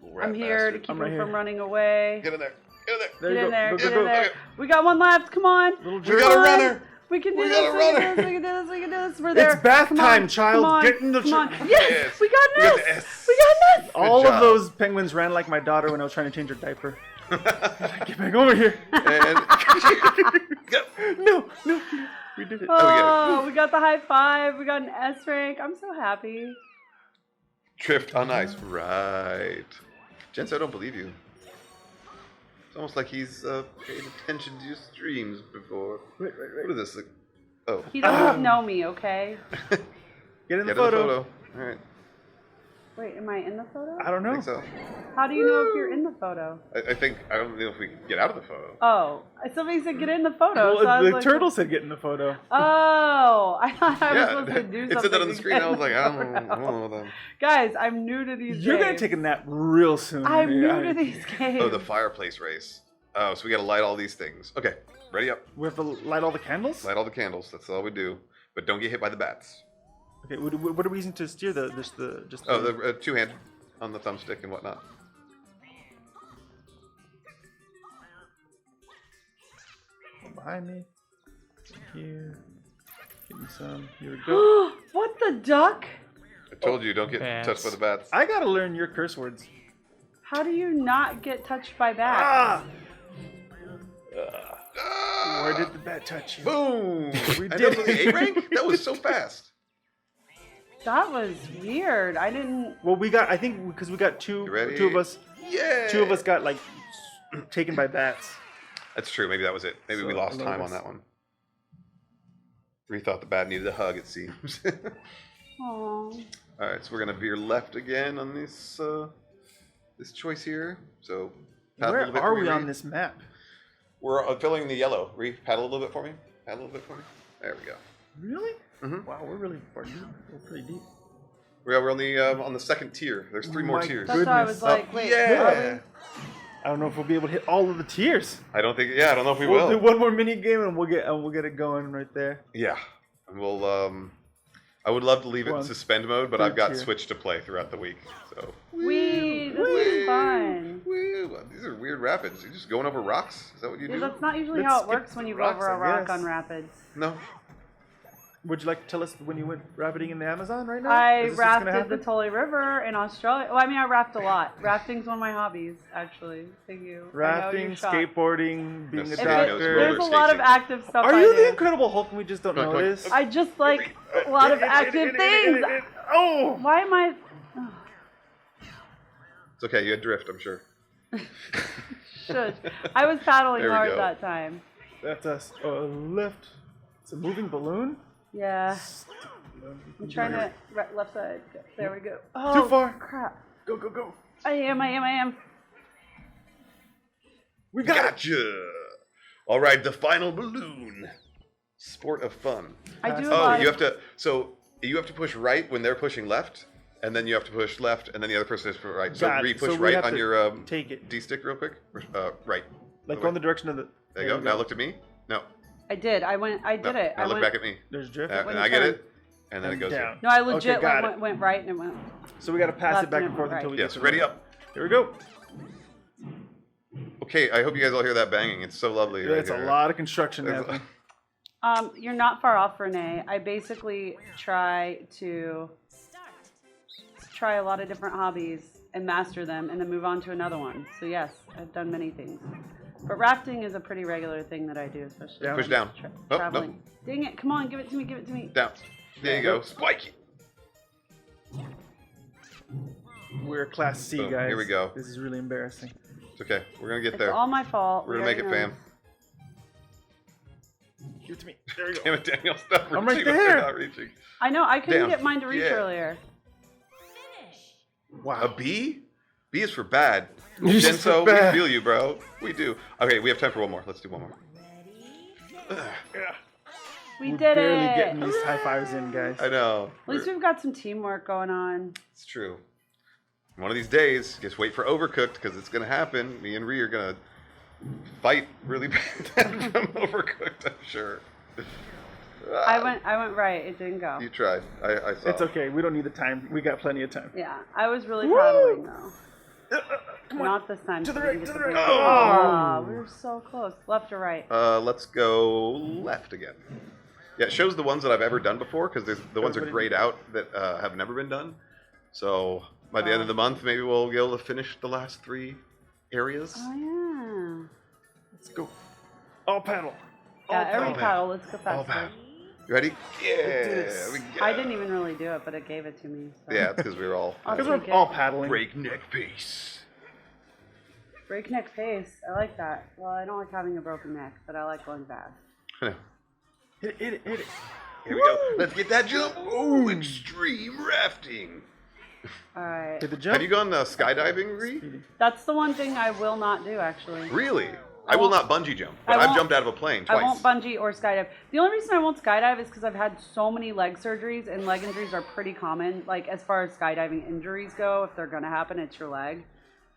Rat I'm here to bastard. keep I'm them right from here. running away. Get in there. Get in there. There Get you in go. there. Go, Get go, in go. there. We got one left. Come on. Little We jerk. got a Come on. runner. We can do We this. got a We can do runner. this. We can do this. We can do this. We're there. It's bath Come time, on. child. Come on. Get in the Come on. chair. Yes, Yes. we got We got this. the S. We got this. All job. of those penguins ran like my daughter when I was trying to change her diaper. Get back over here. And go. No. We did it. Oh, we got the high five. We got an S rank. I'm so happy. Drift on ice. Right. Jensen, I don't believe you. It's almost like he's paid attention to your streams before. Right. What is this? Oh. He doesn't know me, okay? Get in the Get photo. All right. Wait, am I in the photo? I don't I know. think so. How do you know if you're in the photo? I think, I don't know if we can get out of the photo. Oh, somebody said get in the photo. Well, so I was the like, turtle said get in the photo. Oh, I thought I was Yeah, supposed to do something. it said that on the to screen. get I was in like, the I don't photo. know. Guys, I'm new to these You're gonna games. take a nap real soon. I'm new I- to these games. Oh, the fireplace race. Oh, so we gotta light all these things. Okay, ready up. We have to light all the candles. Light all the candles. That's all we do. But don't get hit by the bats. Okay. What are we using to steer the just? Oh, the two-handed on the thumbstick and whatnot. Behind me. Here. Give me some. Here we go. What the duck? I told you, don't get Bats. touched by the bats. I gotta learn your curse words. How do you not get touched by bats? Ah! Ah! Where did the bat touch you? Boom! We I did know, the it. A rank? That was so fast. That was weird. I didn't. Well, we got. I think because we got You ready? two of us. Yeah. Two of us got like taken by bats. That's true. Maybe that was it. Maybe we So, lost a little time bit. on that one. We thought the bat needed a hug, it seems. Oh. Alright, so we're gonna veer left again on this this choice here. So paddle a Where little bit are for me, we on Reed. this map? We're filling the yellow. Reed, paddle a little bit for me. Paddle a little bit for me. There we go. Really? Mhm. Wow, we're really far deep. We're pretty deep. We're on the second tier. There's three more My tiers. That's why I Goodness. was like, wait, yeah. are we? I don't know if we'll be able to hit all of the tiers. I don't think. Yeah, I don't know if we We'll will. do one more mini game and we'll get it going right there. Yeah, and we'll. I would love to leave it in One. suspend mode, but Third I've got tier. Switch to play throughout the week. So. This is fun. Woo. These are weird rapids. You just going over rocks? Is that what you Yeah, do? that's not usually Let's how it skip works when you go rocks, over a I rock guess. on rapids. No. Would you like to tell us when you went rafting in the Amazon right now? I Is this what's gonna rafted the happen? Tully River in Australia. Well, I mean, I raft a lot. Rafting's one of my hobbies, actually. Thank you. I know Rafting, you're shocked. skateboarding, being Yes, a It- doctor. There's a lot of skating. active stuff Are I you do. the Incredible Hulk and we just don't Come on, notice? I just like a lot of active things. Oh! Why am I? It's okay. You had drift, I'm sure. Shush. I was paddling There we hard go. that time. That's us. Left. It's a moving balloon? Yeah. I'm trying to left side. There we go. Oh, Too far. crap. Go, go, go. I am. We got it. Gotcha. All right, the final balloon. Sport of fun. I do a Oh, lot you of. have to. So you have to push right when they're pushing left, and then you have to push left, and then the other person is push right. So Got it. re-push So we right have on to your take it. D stick real quick. Right. Like Okay. go in the direction of the. There you go. Now look at me. No. I did. I No. did it. Now I look went. back at me. There's drift. And When I you get turn. it, and then it And goes down. here. No, I legit Okay, got like, it. went right and it went. So we got to pass Left it back and and forth right. until we Yes. get to Ready the- up. Here we go. Okay. I hope you guys all hear that banging. It's so lovely. It's right a here. lot of construction There's happening. You're not far off, Renee. I basically try a lot of different hobbies and master them, and then move on to another one. So yes, I've done many things. But rafting is a pretty regular thing that I do, especially Down. Push when down. Oh, traveling. Dang it! Come on, give it to me. Give it to me. Down. There you go. Spike it. We're class C, Boom. guys. Here we go. This is really embarrassing. It's okay. We're gonna get It's there. all my fault. We're gonna We make it, already know fam. Give it to me. There we go. Damn it, Daniel. Stop I'm reaching. right They're there. not reaching. I know. I couldn't Damn. get mine to reach Yeah. earlier. Wow. A B? B is for bad. It's Genso, for bad. we feel you, bro. We do. Okay, we have time for one more. Let's do one more. Yeah. We We're did barely it. getting these high fives in, guys. I know. At least we've got some teamwork going on. It's true. One of these days, just wait for Overcooked because it's gonna happen. Me and Ree are gonna fight really bad from Overcooked. I'm sure. I went right. It didn't go. You tried. I saw. It's okay. We don't need the time. We got plenty of time. Yeah, I was really Woo! paddling though. Come on. Not this time. To the 'cause we right, didn't to get the right. break. Oh! We were so close. Left or right? Let's go left again. Yeah, it shows the ones that I've ever done before because the ones are Everybody- grayed out that have never been done. So by the end of the month, maybe we'll be able to finish the last 3 areas. Oh yeah. Let's go. All paddle. Yeah, All every paddle. paddle. Let's go All faster. bad. You ready? Yeah. this. we go. I didn't even really do it, but it gave it to me. So. Yeah, it's because we were all I'll Because take we're it. all paddling. breakneck pace. Breakneck pace. I like that. Well, I don't like having a broken neck, but I like going fast. Hit it. Here we go. Let's get that jump. Oh, extreme rafting. All right. Hit the jump. Have you gone skydiving, Ree? That's the one thing I will not do, actually. Really? I will not bungee jump, but I've jumped out of a plane twice. I won't bungee or skydive. The only reason I won't skydive is because I've had so many leg surgeries, and leg injuries are pretty common. Like, as far as skydiving injuries go, if they're going to happen, it's your leg.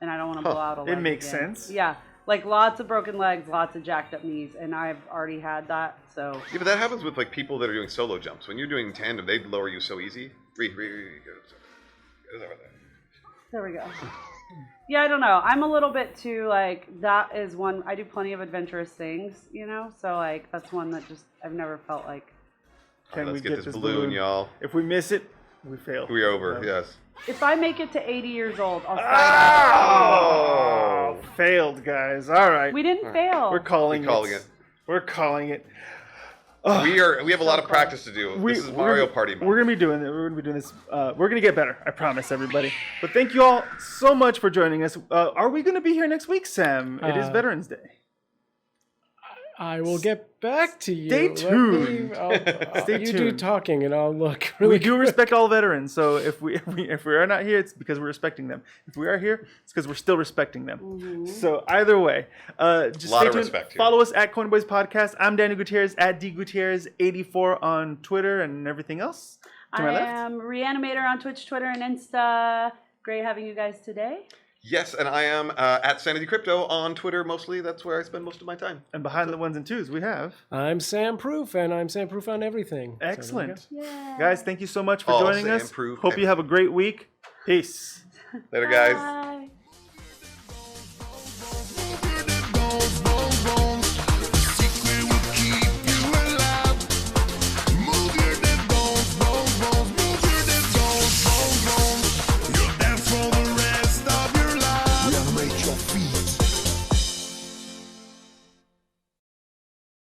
And I don't want to blow out a leg. It makes again. sense. Yeah. Like, lots of broken legs, lots of jacked up knees, and I've already had that, so. Yeah, but that happens with like people that are doing solo jumps. When you're doing tandem, they lower you so easy. Ree, go over there. There we go. Yeah, I don't know. I'm a little bit too, like, that is one, I do plenty of adventurous things, you know? So, like, that's one that just, I've never felt like. Can Let's we get this balloon, y'all. If we miss it, we fail. We're over, yes. If I make it to 80 years old, I'll skydive. Oh, failed, guys. All right. We didn't fail. We're calling it. We're calling it. Oh, We have a lot of practice to do. This is Mario Party mode. We're gonna be doing it. We're gonna be doing this. We're gonna get better. I promise, everybody. But thank you all so much for joining us. Are we gonna be here next week, Sam? It is Veterans Day. I will get back to you. Stay tuned. Stay you tuned. do talking, and I'll look. Really We do respect all veterans. So if we are not here, it's because we're respecting them. If we are here, it's because we're still respecting them. Mm-hmm. So either way, just A lot stay of tuned. respect here. Follow us at Coin Boys Podcast. I'm Danny Gutierrez at dgutierrez84 on Twitter and everything else. To my I left. am Reanimator on Twitch, Twitter, and Insta. Great having you guys today. Yes, and I am at Sanity Crypto on Twitter mostly. That's where I spend most of my time. And behind the ones and twos, we have. I'm Sam Proof, and I'm Sam Proof on everything. So there we go. Excellent. Yeah. Guys, thank you so much for All joining Sam us. Proof Hope you have a great week. Peace. Later, guys. Bye.